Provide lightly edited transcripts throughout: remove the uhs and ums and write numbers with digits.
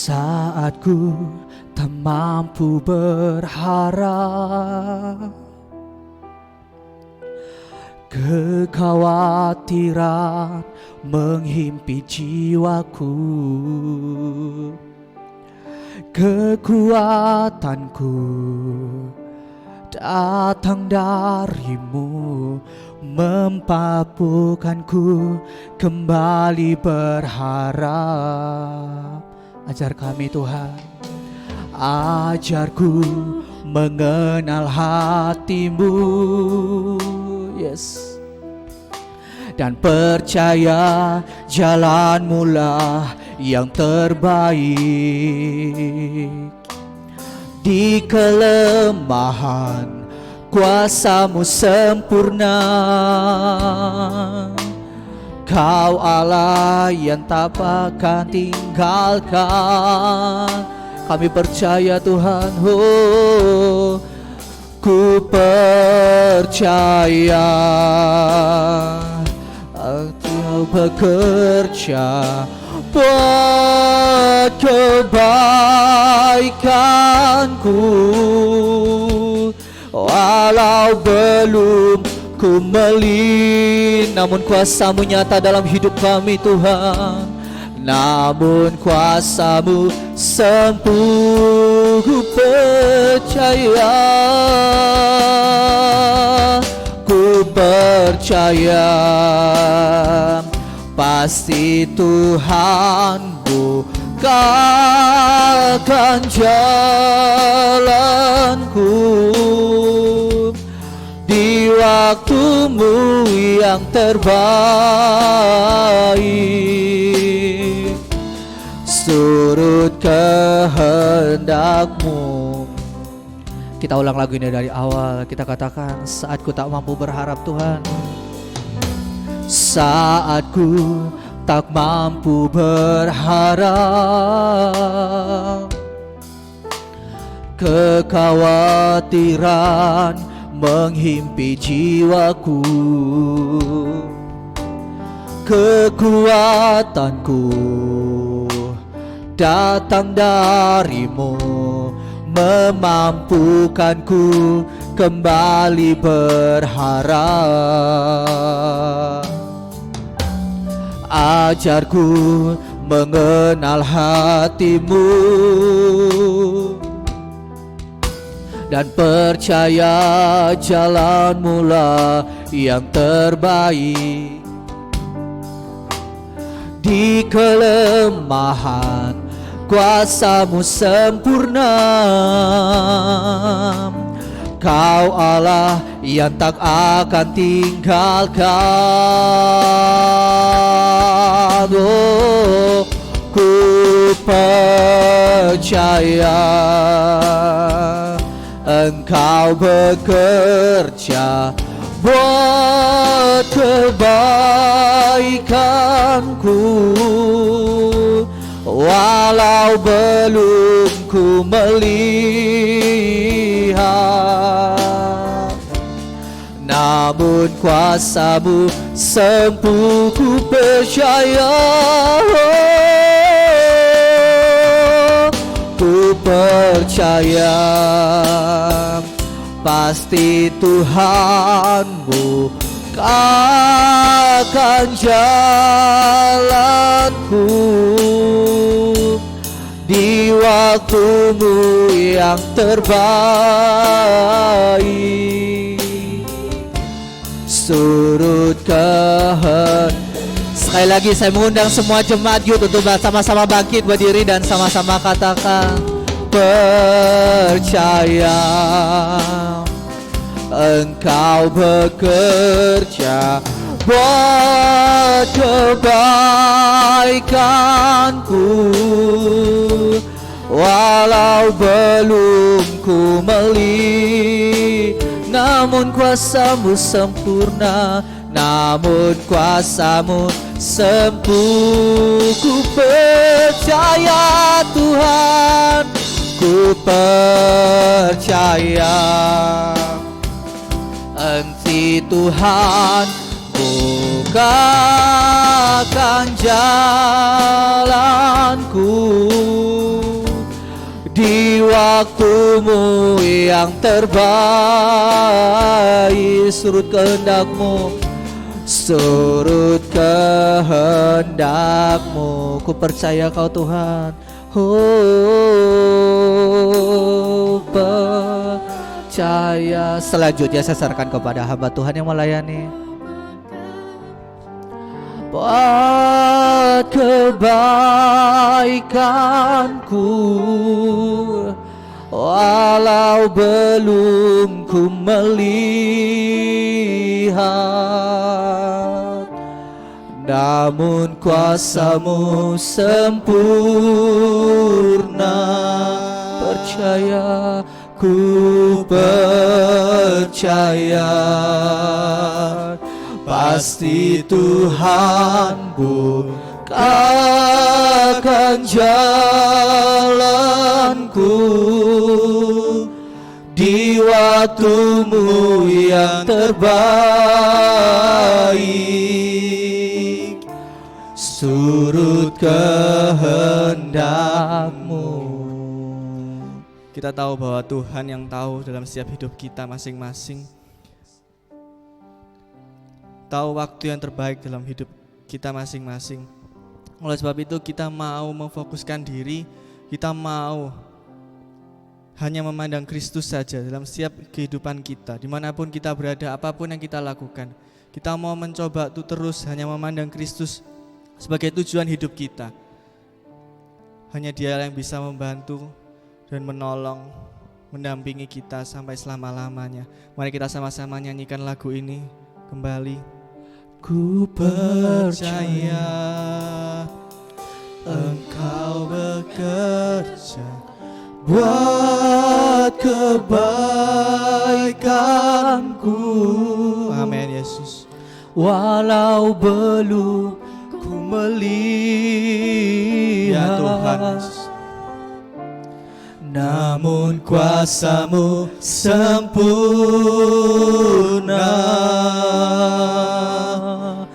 Saat ku tak mampu berharap, kekhawatiran menghimpit jiwaku, kekuatanku datang darimu, memampukanku kembali berharap. Ajar kami Tuhan, ajarku mengenal hatimu, yes, dan percaya jalanmu lah yang terbaik. Di kelemahan kuasamu sempurna, Kau Allah yang tak akan tinggalkan. Kami percaya Tuhan, oh, ku percaya Engkau bekerja buat kebaikanku, walau belum ku melihat, namun kuasamu nyata dalam hidup kami Tuhan. Namun kuasamu sempurna, ku percaya, ku percaya, pasti Tuhan bukakan jalanku di waktumu yang terbaik. Surut kehendakmu. Kita ulang lagu ini dari awal. Kita katakan, saat ku tak mampu berharap Tuhan, saat ku tak mampu berharap, kekhawatiran menghimpit jiwaku, kekuatanku datang darimu, memampukanku kembali berharap. Ajarku mengenal hatimu dan percaya jalanmu lah yang terbaik. Di kelemahan kuasamu sempurna, Kau Allah yang tak akan tinggalkan. Oh, ku percaya Engkau bekerja buat kebaikanku, walau belum ku melihat, namun kuasamu sempurna, ku percaya, ku percaya, pasti Tuhan bukakan jalanku di waktumu yang terbaik. Surut kehendak. Sekali lagi saya mengundang semua jemaat youth untuk sama-sama bangkit berdiri dan sama-sama katakan, percaya Engkau bekerja buat kebaikanku, walau belum ku melihat, namun kuasamu sempurna, namun kuasamu sempurna. Ku percaya Tuhan, ku percaya Engkau Tuhan bukakan jalanku waktumu yang terbaik. Surut kehendak-Mu, surut kehendak-Mu. Ku percaya Kau Tuhan. Oh, percaya. Selanjutnya saya serahkan kepada hamba Tuhan yang melayani. Buat kebaikanku, walau belum ku melihat, namun kuasa-Mu sempurna. Percaya, ku percaya, pasti Tuhan bukakan jalanku di waktu-Mu yang terbaik. Surut kehendak-Mu. Kita tahu bahwa Tuhan yang tahu dalam setiap hidup kita masing-masing, tahu waktu yang terbaik dalam hidup kita masing-masing. Oleh sebab itu kita mau memfokuskan diri, kita mau hanya memandang Kristus saja dalam setiap kehidupan kita. Dimanapun kita berada, apapun yang kita lakukan, kita mau mencoba untuk terus hanya memandang Kristus sebagai tujuan hidup kita. Hanya Dia yang bisa membantu dan menolong, mendampingi kita sampai selama-lamanya. Mari kita sama-sama nyanyikan lagu ini kembali. Ku percaya Engkau bekerja buat kebaikanku. Amin Yesus. Walau belum ku melihat, Ya Tuhan Yesus, namun kuasa-Mu sempurna.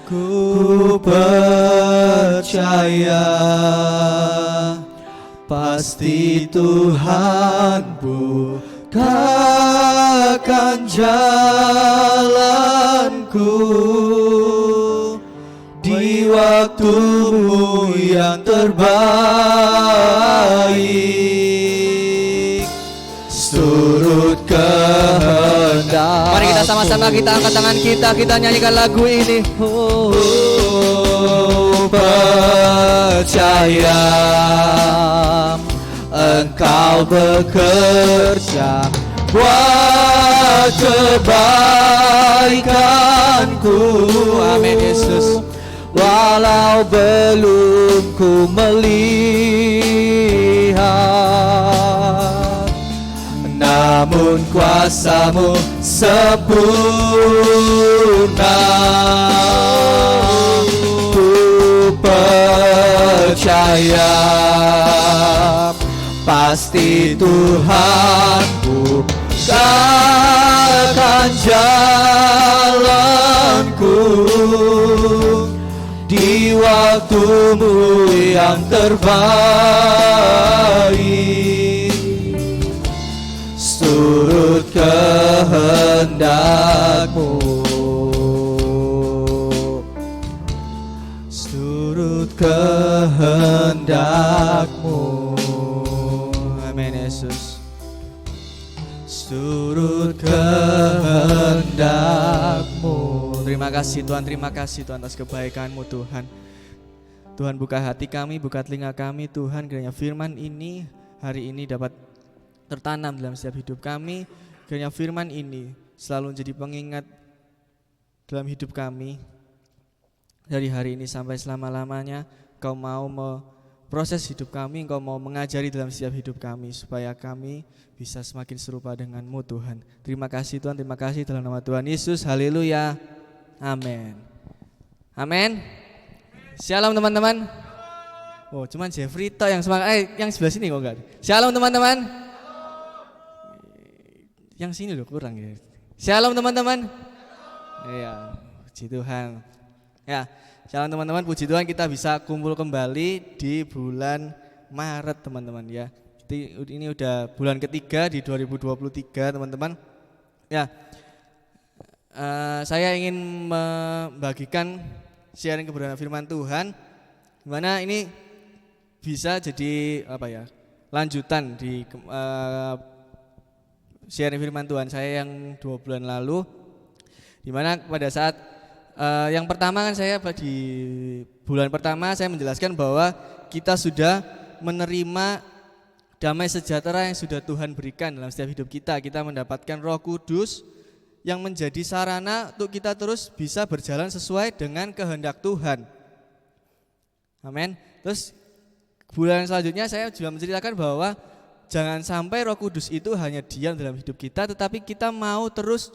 Ku percaya, pasti Tuhan bukakan jalanku di waktu-Mu yang terbaik. Surut kehendak. mari kita sama-sama kita angkat tangan kita nyanyikan lagu ini. Oh, percaya Engkau bekerja buat kebaikanku. Amin Yesus. Walau belum ku melihat, namun kuasa-Mu sempurna. Ku percaya, pasti Tuhan bukakan jalanku di waktu-Mu yang terbaik. Surut kehendak-Mu, surut kehendak-Mu. Amin Yesus. Surut kehendak-Mu. Terima kasih Tuhan atas kebaikan-Mu Tuhan. Tuhan buka hati kami, buka telinga kami Tuhan, kiranya firman ini hari ini dapat tertanam dalam setiap hidup kami. Kiranya firman ini selalu menjadi pengingat dalam hidup kami. Dari hari ini sampai selama-lamanya Kau mau proses hidup kami, Engkau mau mengajari dalam setiap hidup kami supaya kami bisa semakin serupa dengan-Mu Tuhan. Terima kasih Tuhan, terima kasih dalam nama Tuhan Yesus. Haleluya. Amin. Amin. Shalom teman-teman. Oh, cuman Jeffrey toh yang semangat. Yang sebelah sini kok enggak? Shalom teman-teman. Yang sini loh kurang ya. Shalom teman-teman. Iya, puji Tuhan. Ya, shalom teman-teman, puji Tuhan kita bisa kumpul kembali di bulan Maret teman-teman ya. Ini udah bulan ketiga di 2023 teman-teman. Ya, saya ingin membagikan sharing kebenaran firman Tuhan, dimana ini bisa jadi lanjutan di sharing firman Tuhan saya yang 2 bulan lalu, dimana pada saat yang pertama kan saya di bulan pertama saya menjelaskan bahwa kita sudah menerima damai sejahtera yang sudah Tuhan berikan dalam setiap hidup kita. Kita mendapatkan Roh Kudus yang menjadi sarana untuk kita terus bisa berjalan sesuai dengan kehendak Tuhan. Amin. Terus bulan selanjutnya saya juga menceritakan bahwa jangan sampai Roh Kudus itu hanya diam dalam hidup kita, tetapi kita mau terus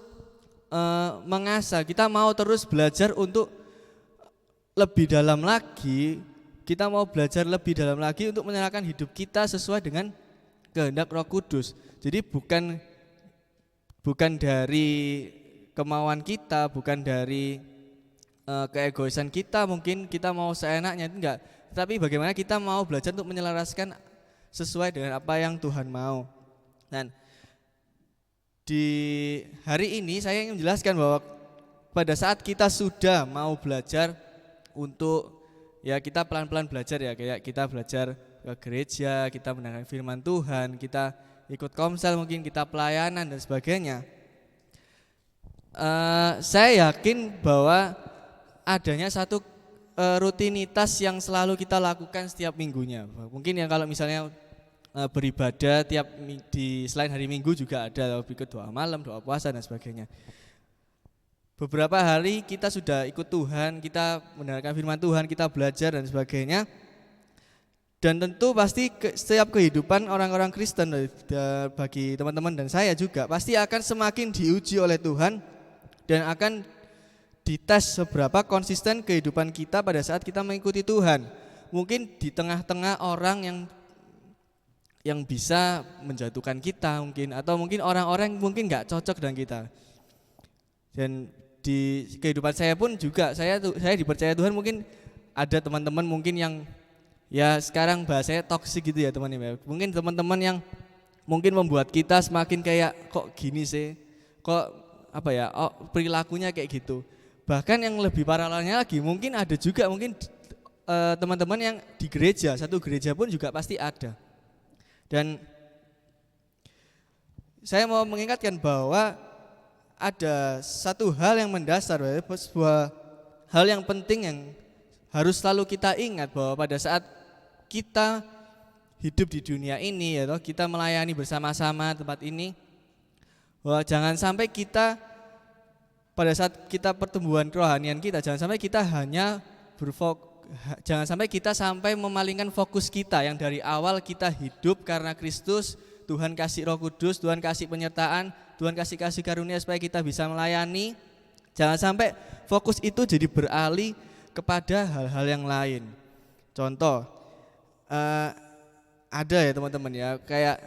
mengasah, kita mau terus belajar untuk lebih dalam lagi. Kita mau belajar lebih dalam lagi untuk menyerahkan hidup kita sesuai dengan kehendak Roh Kudus. Jadi bukan dari kemauan kita, bukan dari keegoisan kita, mungkin kita mau seenaknya, enggak. Tapi bagaimana kita mau belajar untuk menyelaraskan sesuai dengan apa yang Tuhan mau. Dan di hari ini saya ingin menjelaskan bahwa pada saat kita sudah mau belajar untuk kita pelan-pelan belajar ya, kayak kita belajar ke gereja, kita mendengarkan firman Tuhan, kita ikut komsel, mungkin kita pelayanan dan sebagainya. Saya yakin bahwa adanya satu rutinitas yang selalu kita lakukan setiap minggunya. Mungkin yang kalau misalnya beribadah di selain hari Minggu juga ada ikut doa malam, doa puasa dan sebagainya. Beberapa hari kita sudah ikut Tuhan, kita mendengarkan firman Tuhan, kita belajar dan sebagainya. Dan tentu pasti setiap kehidupan orang-orang Kristen bagi teman-teman dan saya juga pasti akan semakin diuji oleh Tuhan dan akan dites seberapa konsisten kehidupan kita pada saat kita mengikuti Tuhan. Mungkin di tengah-tengah orang yang bisa menjatuhkan kita mungkin, atau mungkin orang-orang yang mungkin gak cocok dengan kita. Dan di kehidupan saya pun juga saya dipercaya Tuhan, mungkin ada teman-teman mungkin yang sekarang bahasanya toksik gitu ya teman-teman. Mungkin teman-teman yang mungkin membuat kita semakin kayak kok gini sih, kok perilakunya kayak gitu. Bahkan yang lebih paralelnya lagi mungkin ada juga mungkin teman-teman yang di gereja, satu gereja pun juga pasti ada. Dan saya mau mengingatkan bahwa ada satu hal yang mendasar, sebuah hal yang penting yang harus selalu kita ingat, bahwa pada saat kita hidup di dunia ini kita melayani bersama-sama tempat ini, bahwa jangan sampai kita pada saat kita pertumbuhan kerohanian kita, jangan sampai kita sampai memalingkan fokus kita yang dari awal kita hidup karena Kristus. Tuhan kasih Roh Kudus, Tuhan kasih penyertaan, Tuhan kasih karunia supaya kita bisa melayani. Jangan sampai fokus itu jadi beralih kepada hal-hal yang lain. Contoh, ada ya teman-teman ya, kayak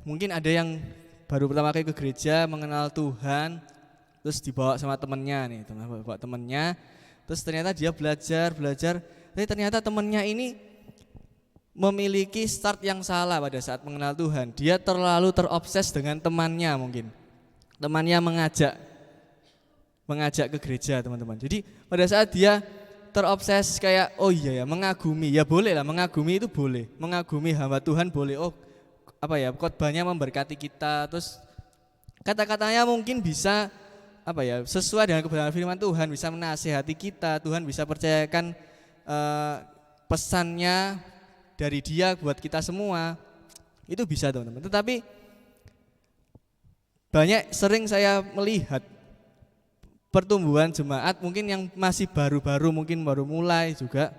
mungkin ada yang baru pertama kali ke gereja mengenal Tuhan, terus dibawa sama temennya terus ternyata dia belajar, tapi ternyata temennya ini memiliki start yang salah pada saat mengenal Tuhan. Dia terlalu terobses dengan temannya mungkin. Temannya mengajak ke gereja teman-teman. Jadi pada saat dia terobses kayak mengagumi, ya boleh lah, mengagumi itu boleh. Mengagumi hamba Tuhan boleh. Khotbahnya memberkati kita, terus kata-katanya mungkin bisa sesuai dengan kebenaran firman Tuhan, bisa menasihati kita, Tuhan bisa percayakan pesannya dari dia buat kita semua. Itu bisa teman-teman. Tetapi sering saya melihat pertumbuhan jemaat mungkin yang masih baru-baru, mungkin baru mulai juga.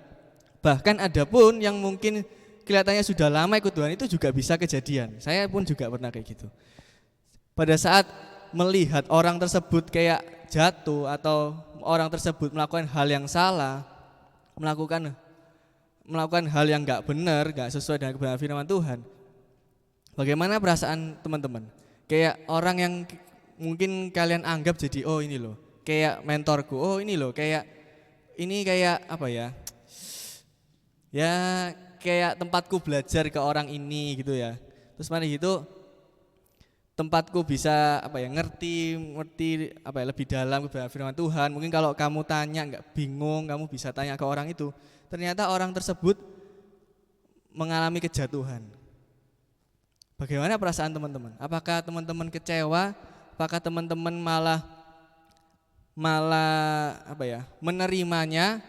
Bahkan ada pun yang mungkin kelihatannya sudah lama ikut Tuhan, itu juga bisa kejadian. Saya pun juga pernah kayak gitu. Pada saat melihat orang tersebut kayak jatuh atau orang tersebut melakukan hal yang salah, melakukan hal yang gak benar, gak sesuai dengan kebenaran firman Tuhan, bagaimana perasaan teman-teman? Kayak orang yang mungkin kalian anggap jadi ini loh, kayak mentorku, ini loh, kayak kayak tempatku belajar ke orang ini gitu ya. Terus mari gitu tempatku bisa ngerti lebih dalam kebenaran firman Tuhan. Mungkin kalau kamu tanya nggak bingung, kamu bisa tanya ke orang itu. Ternyata orang tersebut mengalami kejatuhan. Bagaimana perasaan teman-teman? Apakah teman-teman kecewa? Apakah teman-teman malah menerimanya?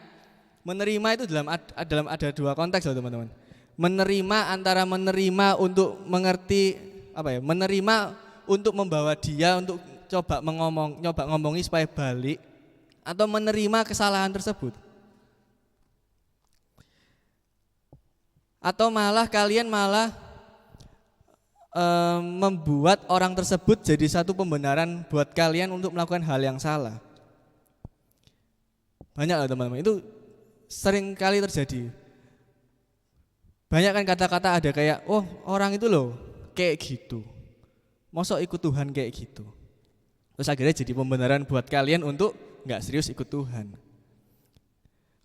Menerima itu ada dua konteks loh teman-teman. Menerima antara menerima untuk mengerti menerima untuk membawa dia untuk coba ngomongi supaya balik, atau menerima kesalahan tersebut. Atau kalian membuat orang tersebut jadi satu pembenaran buat kalian untuk melakukan hal yang salah. Banyak loh teman-teman, itu sering kali terjadi. Banyak kan kata-kata ada kayak, oh orang itu loh kayak gitu, mosok ikut Tuhan kayak gitu. Terus akhirnya jadi pembenaran buat kalian untuk gak serius ikut Tuhan.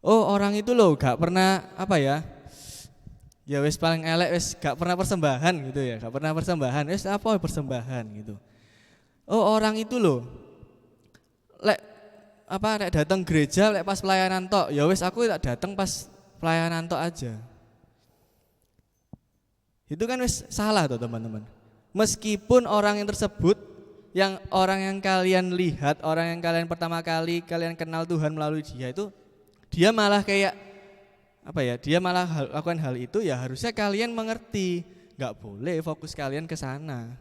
Oh orang itu loh gak pernah ya wis paling elek, wis gak pernah persembahan gitu ya, gak pernah persembahan, wis apa persembahan gitu. Oh orang itu loh lek datang gereja lek pas pelayanan tok, ya wis aku tak datang pas pelayanan tok aja. Itu kan wis salah tuh teman-teman. Meskipun orang yang tersebut, orang yang kalian lihat, orang yang kalian pertama kali kalian kenal Tuhan melalui dia itu, dia malah kayak dia malah lakukan hal itu, ya harusnya kalian mengerti, nggak boleh fokus kalian ke sana.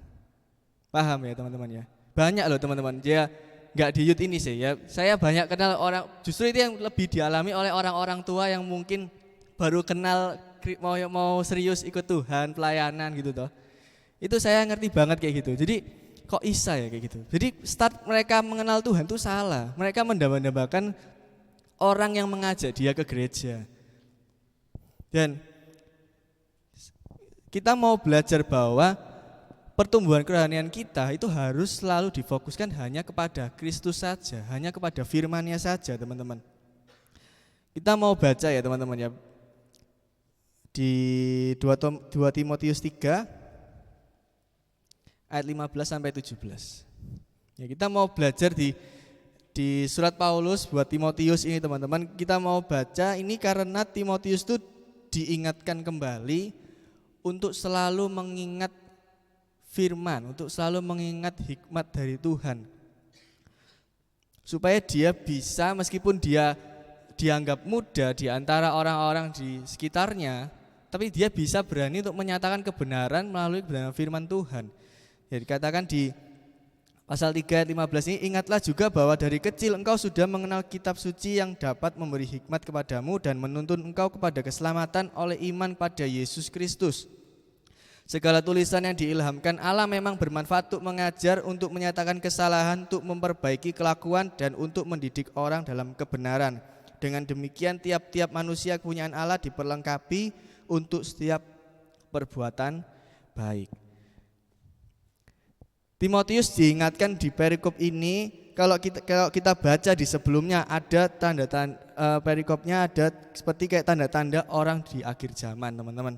Paham ya teman-teman ya? Banyak loh teman-teman, dia nggak di youth ini sih ya. Saya banyak kenal orang, justru itu yang lebih dialami oleh orang-orang tua yang mungkin baru kenal mau serius ikut Tuhan, pelayanan gitu toh. Itu saya ngerti banget kayak gitu. Jadi kok isa ya kayak gitu. Jadi start mereka mengenal Tuhan itu salah. Mereka mendambakan orang yang mengajak dia ke gereja. Dan kita mau belajar bahwa pertumbuhan kerohanian kita itu harus selalu difokuskan hanya kepada Kristus saja, hanya kepada firman-Nya saja, teman-teman. Kita mau baca ya teman-teman ya, di 2 Timotius 3 ayat 15 sampai 17. Ya, kita mau belajar di surat Paulus buat Timotius ini teman-teman. Kita mau baca ini karena Timotius itu diingatkan kembali untuk selalu mengingat firman, untuk selalu mengingat hikmat dari Tuhan. Supaya dia bisa, meskipun dia dianggap muda di antara orang-orang di sekitarnya, tapi dia bisa berani untuk menyatakan kebenaran melalui kebenaran firman Tuhan. Ya, dikatakan di pasal 3 ayat 15 ini, ingatlah juga bahwa dari kecil engkau sudah mengenal kitab suci yang dapat memberi hikmat kepadamu dan menuntun engkau kepada keselamatan oleh iman pada Yesus Kristus. Segala tulisan yang diilhamkan Allah memang bermanfaat untuk mengajar, untuk menyatakan kesalahan, untuk memperbaiki kelakuan, dan untuk mendidik orang dalam kebenaran. Dengan demikian tiap-tiap manusia kepunyaan Allah diperlengkapi untuk setiap perbuatan baik. Timotius diingatkan di perikop ini, kalau kita baca di sebelumnya ada tanda-tanda perikopnya ada seperti kayak tanda-tanda orang di akhir zaman, teman-teman.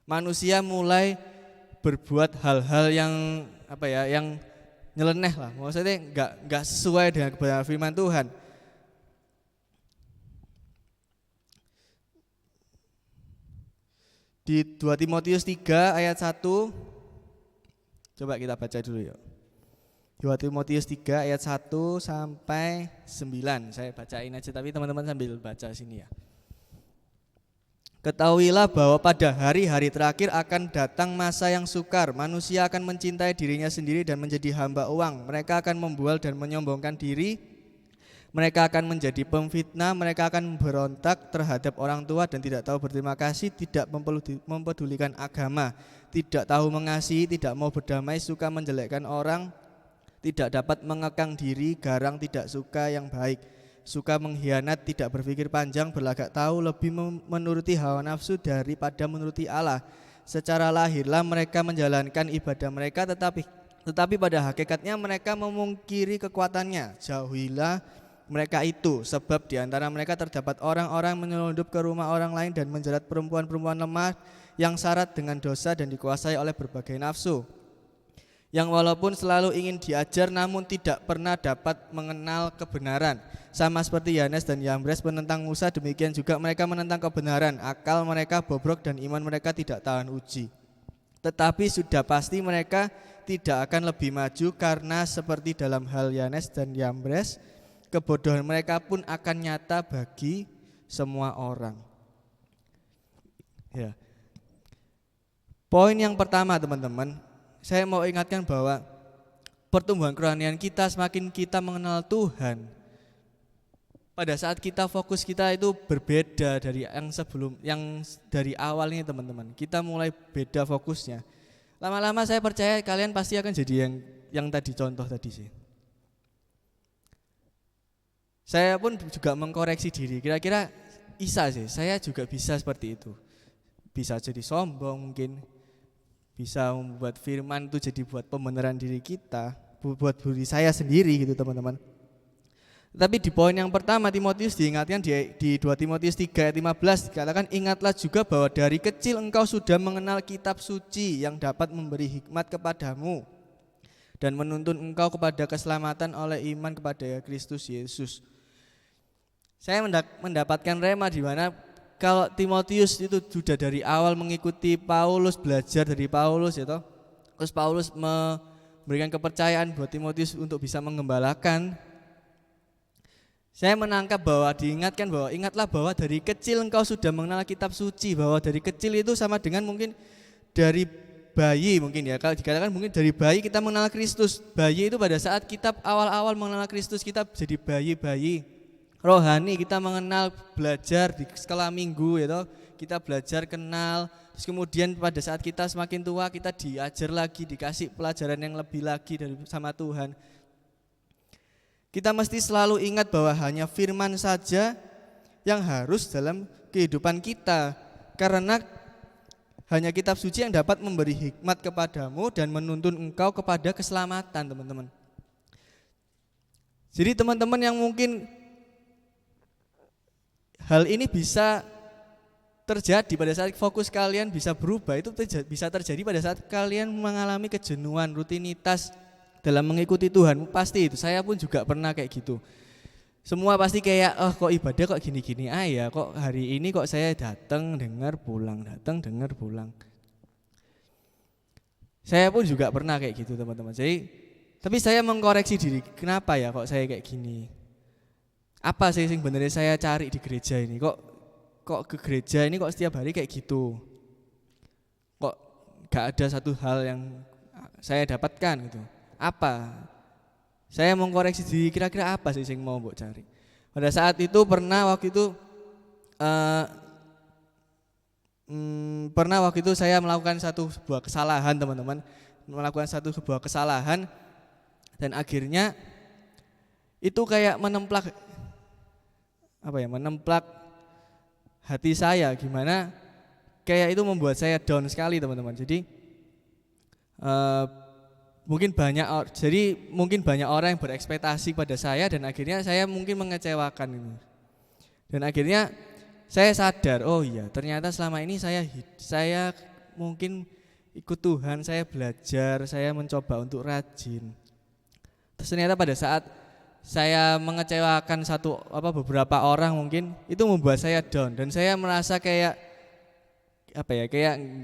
Manusia mulai berbuat hal-hal yang yang nyeleneh lah, maksudnya enggak sesuai dengan kebenaran firman Tuhan. Di 2 Timotius 3 ayat 1, coba kita baca dulu ya. 2 Timotius 3 ayat 1 sampai 9. Saya bacain aja tapi teman-teman sambil baca sini ya. Ketahuilah bahwa pada hari-hari terakhir akan datang masa yang sukar. Manusia akan mencintai dirinya sendiri dan menjadi hamba uang. Mereka akan membual dan menyombongkan diri. Mereka akan menjadi pemfitnah. Mereka akan memberontak terhadap orang tua dan tidak tahu berterima kasih, tidak mempedulikan agama, tidak tahu mengasihi, tidak mau berdamai, suka menjelekkan orang, tidak dapat mengekang diri, garang, tidak suka yang baik, suka mengkhianat, tidak berpikir panjang, berlagak tahu, lebih menuruti hawa nafsu daripada menuruti Allah. Secara lahirlah mereka menjalankan ibadah mereka, tetapi pada hakikatnya mereka memungkiri kekuatannya. Jauhilah mereka itu, sebab di antara mereka terdapat orang-orang menyelundup ke rumah orang lain dan menjerat perempuan-perempuan lemah yang syarat dengan dosa dan dikuasai oleh berbagai nafsu, yang walaupun selalu ingin diajar namun tidak pernah dapat mengenal kebenaran. Sama seperti Yanes dan Yambres menentang Musa, demikian juga mereka menentang kebenaran. Akal mereka bobrok dan iman mereka tidak tahan uji. Tetapi sudah pasti mereka tidak akan lebih maju, karena seperti dalam hal Yanes dan Yambres, kebodohan mereka pun akan nyata bagi semua orang. Ya. Poin yang pertama teman-teman, saya mau ingatkan bahwa pertumbuhan kerohanian kita semakin kita mengenal Tuhan. Pada saat kita fokus kita itu berbeda dari yang sebelum, yang dari awalnya teman-teman. Kita mulai beda fokusnya. Lama-lama saya percaya kalian pasti akan jadi yang tadi contoh tadi sih. Saya pun juga mengkoreksi diri. Kira-kira bisa sih, saya juga bisa seperti itu. Bisa jadi sombong mungkin. Bisa membuat firman itu jadi buat pembenaran diri kita, buat diri saya sendiri gitu teman-teman. Tapi di poin yang pertama Timotius diingatkan di 2 Timotius 3 ayat 15 dikatakan, ingatlah juga bahwa dari kecil engkau sudah mengenal kitab suci yang dapat memberi hikmat kepadamu dan menuntun engkau kepada keselamatan oleh iman kepada Kristus Yesus. Saya mendapatkan rema di mana kalau Timotius itu sudah dari awal mengikuti Paulus, belajar dari Paulus ya toh. Terus Paulus memberikan kepercayaan buat Timotius untuk bisa menggembalakan. Saya menangkap bahwa diingatkan bahwa ingatlah bahwa dari kecil engkau sudah mengenal kitab suci, bahwa dari kecil itu sama dengan mungkin dari bayi mungkin ya. Kalau dikatakan mungkin dari bayi kita mengenal Kristus. Bayi itu pada saat kita awal-awal mengenal Kristus kita jadi bayi-bayi rohani, kita mengenal, belajar di sekolah minggu ya toh. Kita belajar kenal, terus kemudian pada saat kita semakin tua kita diajar lagi, dikasih pelajaran yang lebih lagi dari sama Tuhan. Kita mesti selalu ingat bahwa hanya firman saja yang harus dalam kehidupan kita, karena hanya kitab suci yang dapat memberi hikmat kepadamu dan menuntun engkau kepada keselamatan, teman-teman. Jadi teman-teman yang mungkin hal ini bisa terjadi pada saat fokus kalian bisa berubah, itu bisa terjadi pada saat kalian mengalami kejenuhan, rutinitas dalam mengikuti Tuhan. Pasti itu, saya pun juga pernah kayak gitu. Semua pasti kayak, oh kok ibadah kok gini-gini ya, kok hari ini kok saya datang dengar pulang. Saya pun juga pernah kayak gitu teman-teman. Jadi, tapi saya mengkoreksi diri, kenapa ya kok saya kayak gini? Apa sih yang benernya saya cari di gereja ini? Kok ke gereja ini kok setiap hari kayak gitu? Kok gak ada satu hal yang saya dapatkan gitu? Apa? Saya mengkoreksi diri, kira-kira apa sih yang mau mbok cari? Pada saat itu pernah waktu itu saya melakukan sebuah kesalahan teman-teman, sebuah kesalahan dan akhirnya itu kayak menemplak hati saya, gimana kayak itu membuat saya down sekali teman-teman. Jadi mungkin banyak orang yang berekspektasi pada saya dan akhirnya saya mungkin mengecewakan ini. Dan akhirnya saya sadar, oh iya ternyata selama ini saya mungkin ikut Tuhan, saya belajar, saya mencoba untuk rajin. Terus ternyata pada saat saya mengecewakan beberapa orang mungkin itu membuat saya down dan saya merasa kayak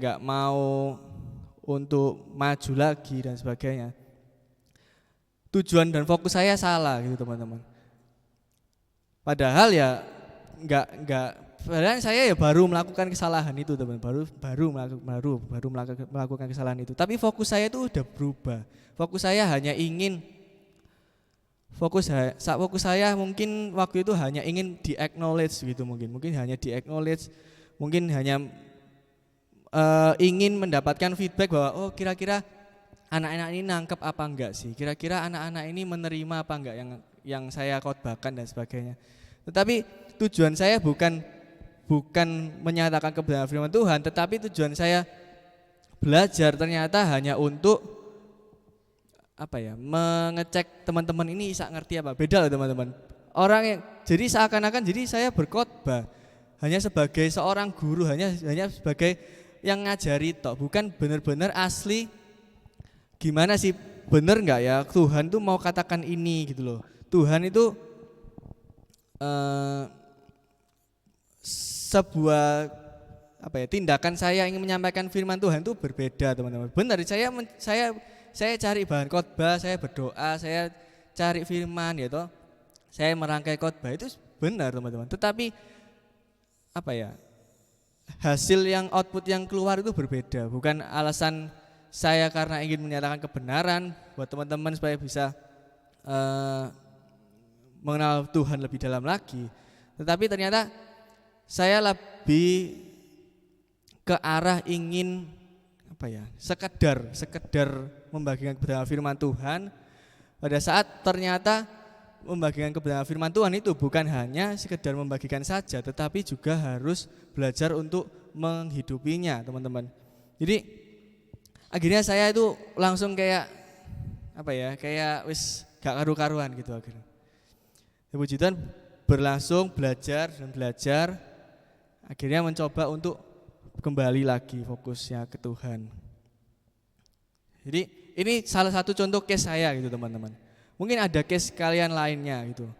nggak mau untuk maju lagi dan sebagainya. Tujuan dan fokus saya salah gitu teman-teman. Padahal ya padahal saya ya baru melakukan kesalahan itu teman, baru melakukan kesalahan itu. Tapi fokus saya itu udah berubah. Fokus saya mungkin waktu itu hanya ingin di-acknowledge gitu mungkin hanya di-acknowledge, mungkin hanya ingin mendapatkan feedback bahwa oh kira-kira anak-anak ini nangkep apa enggak sih, kira-kira anak-anak ini menerima apa enggak yang saya khotbahkan dan sebagainya. Tetapi tujuan saya bukan menyatakan kebenaran firman Tuhan, tetapi tujuan saya belajar ternyata hanya untuk mengecek teman-teman ini bisa ngerti apa. Beda loh teman-teman. orang yang jadi seakan-akan jadi saya berkhotbah hanya sebagai seorang guru, hanya sebagai yang ngajari tok, bukan benar-benar asli gimana sih, bener nggak ya Tuhan tuh mau katakan ini gitu loh. Tuhan itu sebuah apa ya, tindakan saya ingin menyampaikan firman Tuhan itu berbeda teman-teman. Benar, saya cari bahan khotbah, saya berdoa, saya cari firman gitu, saya merangkai khotbah itu benar teman-teman. Tetapi apa ya, hasil yang output yang keluar itu berbeda. Bukan alasan saya karena ingin menyatakan kebenaran buat teman-teman supaya bisa mengenal Tuhan lebih dalam lagi. Tetapi ternyata saya lebih ke arah ingin apa ya, sekedar membagikan kebenaran firman Tuhan. Pada saat ternyata membagikan kebenaran firman Tuhan itu bukan hanya sekedar membagikan saja, tetapi juga harus belajar untuk menghidupinya teman-teman. Jadi akhirnya saya itu langsung kayak apa ya, kayak wis gak karu-karuan gitu akhirnya. Puji Tuhan, berlangsung belajar dan belajar, akhirnya mencoba untuk kembali lagi fokusnya ke Tuhan. Jadi ini salah satu contoh case saya gitu teman-teman. Mungkin ada case kalian lainnya gitu.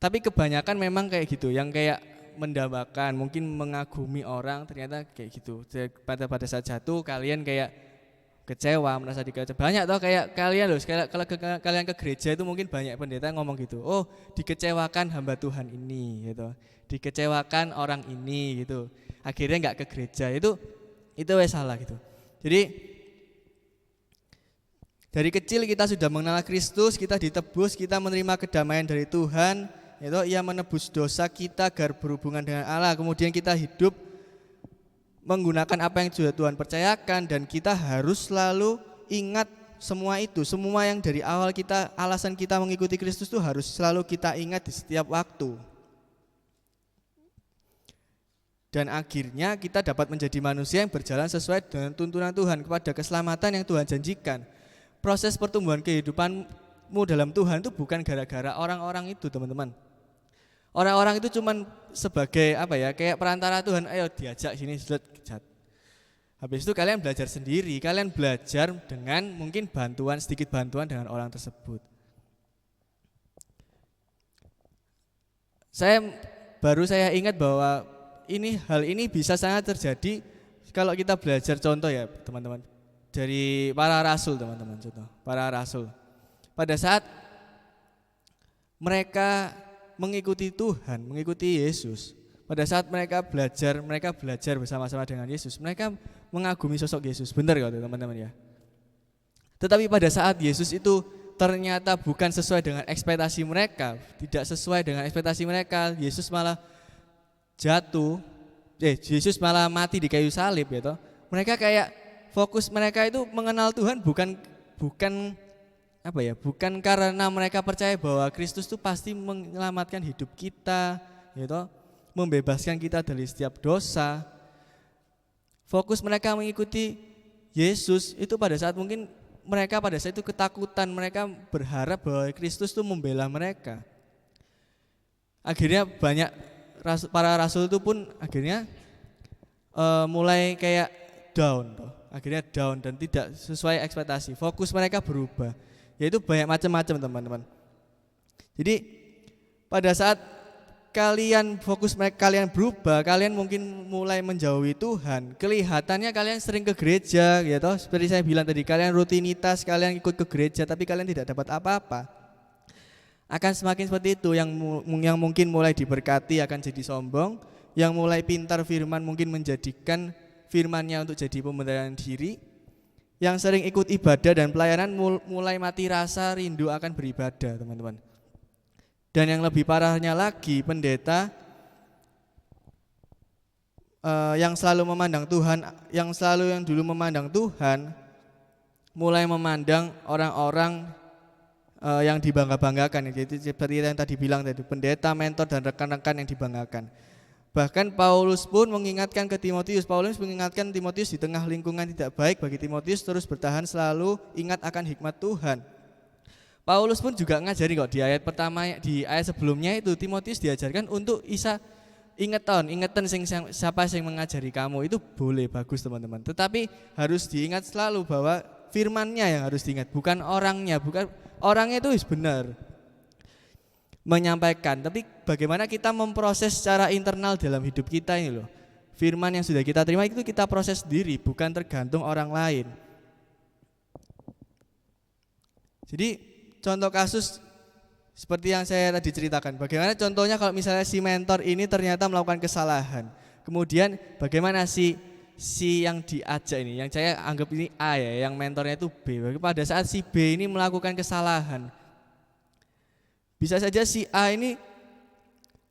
Tapi kebanyakan memang kayak gitu, yang kayak mendambakan, mungkin mengagumi orang, ternyata kayak gitu. Pada saat jatuh kalian kayak kecewa, merasa dikecewa. Banyak toh kayak kalian loh, kalau kalian ke gereja itu mungkin banyak pendeta ngomong gitu. Oh, dikecewakan hamba Tuhan ini gitu. Dikecewakan orang ini gitu. Akhirnya enggak ke gereja. Itu wes salah gitu. Jadi dari kecil kita sudah mengenal Kristus, kita ditebus, kita menerima kedamaian dari Tuhan, itu Ia menebus dosa kita agar berhubungan dengan Allah. Kemudian kita hidup menggunakan apa yang sudah Tuhan percayakan, dan kita harus selalu ingat semua itu. Semua yang dari awal kita, alasan kita mengikuti Kristus itu harus selalu kita ingat di setiap waktu. Dan akhirnya kita dapat menjadi manusia yang berjalan sesuai dengan tuntunan Tuhan kepada keselamatan yang Tuhan janjikan. Proses pertumbuhan kehidupanmu dalam Tuhan itu bukan gara-gara orang-orang itu teman-teman. Orang-orang itu cuman sebagai apa ya, kayak perantara Tuhan, ayo diajak sini sudah. Habis itu kalian belajar sendiri, kalian belajar dengan mungkin sedikit bantuan dengan orang tersebut. Saya ingat bahwa hal ini bisa sangat terjadi kalau kita belajar contoh ya teman-teman, dari para rasul teman-teman, contoh para rasul. Pada saat mereka mengikuti Tuhan, mengikuti Yesus, pada saat mereka belajar bersama-sama dengan Yesus, mereka mengagumi sosok Yesus, benar ya teman-teman ya. Tetapi pada saat Yesus itu ternyata bukan sesuai dengan ekspektasi mereka, tidak sesuai dengan ekspektasi mereka, Yesus malah Yesus malah mati di kayu salib ya toh. Mereka kayak fokus mereka itu mengenal Tuhan bukan karena mereka percaya bahwa Kristus itu pasti menyelamatkan hidup kita, ya toh, membebaskan kita dari setiap dosa. Fokus mereka mengikuti Yesus itu pada saat itu ketakutan, mereka berharap bahwa Kristus itu membela mereka. Akhirnya para rasul itu pun akhirnya mulai kayak down dan tidak sesuai ekspektasi. Fokus mereka berubah, yaitu banyak macam-macam teman-teman. Jadi pada saat kalian berubah, kalian mungkin mulai menjauhi Tuhan. Kelihatannya kalian sering ke gereja, gitu. Seperti saya bilang tadi, kalian rutinitas, kalian ikut ke gereja, tapi kalian tidak dapat apa-apa. Akan semakin seperti itu, yang mungkin mulai diberkati akan jadi sombong, yang mulai pintar firman mungkin menjadikan firmannya untuk jadi pembenaran diri, yang sering ikut ibadah dan pelayanan mulai mati rasa rindu akan beribadah teman-teman. Dan yang lebih parahnya lagi, pendeta yang dulu memandang Tuhan, mulai memandang orang-orang yang dibangga-banggakan. Jadi seperti yang tadi bilang tadi, pendeta, mentor dan rekan-rekan yang dibanggakan. Bahkan Paulus pun mengingatkan Timotius di tengah lingkungan tidak baik bagi Timotius terus bertahan selalu ingat akan hikmat Tuhan. Paulus pun juga ngajari kok di ayat pertama, di ayat sebelumnya itu Timotius diajarkan untuk ingetan siapa yang mengajari kamu, itu boleh, bagus teman-teman. Tetapi harus diingat selalu bahwa firmannya yang harus diingat, bukan orangnya. Bukan orangnya itu benar menyampaikan, tapi bagaimana kita memproses secara internal dalam hidup kita ini loh. Firman yang sudah kita terima itu kita proses sendiri, bukan tergantung orang lain. Jadi contoh kasus seperti yang saya tadi ceritakan, bagaimana contohnya kalau misalnya si mentor ini ternyata melakukan kesalahan, kemudian bagaimana si yang diajak ini, yang saya anggap ini A ya, yang mentornya itu B, pada saat si B ini melakukan kesalahan, bisa saja si A ini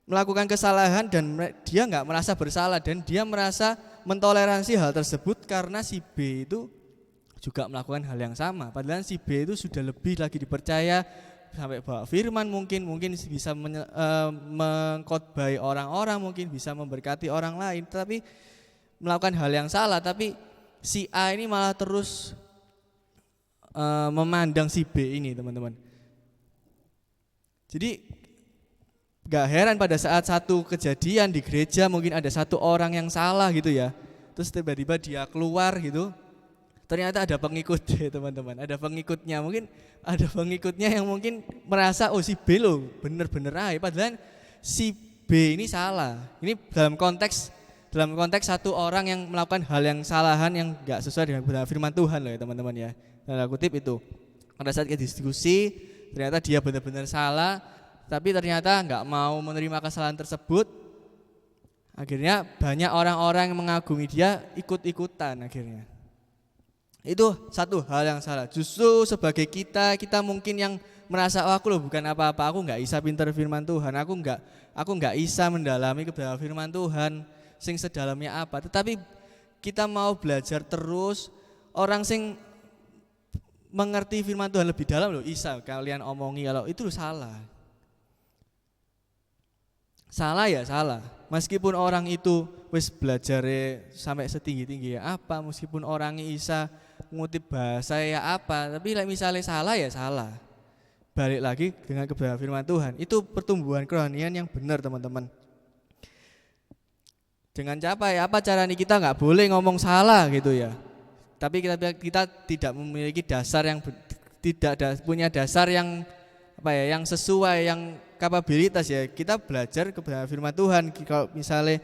melakukan kesalahan dan dia nggak merasa bersalah dan dia merasa mentoleransi hal tersebut karena si B itu juga melakukan hal yang sama. Padahal si B itu sudah lebih lagi dipercaya sampai bawa firman, mungkin bisa mengkhotbahi orang-orang, mungkin bisa memberkati orang lain, tapi melakukan hal yang salah. Tapi si A ini malah terus memandang si B ini, teman-teman. Jadi gak heran pada saat satu kejadian di gereja mungkin ada satu orang yang salah gitu ya, terus tiba-tiba dia keluar gitu, ternyata ada pengikutnya teman-teman, ada pengikutnya, mungkin ada pengikutnya yang mungkin merasa oh si B loh bener-bener aja, padahal si B ini salah. Ini dalam konteks satu orang yang melakukan hal yang salahan yang gak sesuai dengan firman Tuhan loh ya teman-teman ya. Tanda kutip itu, pada saat kita diskusi ternyata dia benar-benar salah, tapi ternyata nggak mau menerima kesalahan tersebut. Akhirnya banyak orang-orang yang mengagumi dia ikut-ikutan akhirnya. Itu satu hal yang salah. Justru sebagai kita mungkin yang merasa oh aku loh bukan apa-apa, aku nggak bisa pinter firman Tuhan, aku nggak bisa mendalami kebenaran firman Tuhan sing sedalamnya apa. Tetapi kita mau belajar terus, orang sing mengerti firman Tuhan lebih dalam loh, isa kalian omongi kalau itu salah. Salah ya salah. Meskipun orang itu wis belajar sampai setinggi-tinggi ya apa, meskipun orangnya isa ngutip bahasa ya apa, tapi misalnya salah ya salah. Balik lagi dengan kebenaran firman Tuhan. Itu pertumbuhan kerohanian yang benar teman-teman. Dengan apa caranya kita nggak boleh ngomong salah gitu ya. Tapi kita tidak memiliki dasar yang punya dasar yang yang sesuai, yang kapabilitas ya. Kita belajar kebenaran firman Tuhan. Kalau misalnya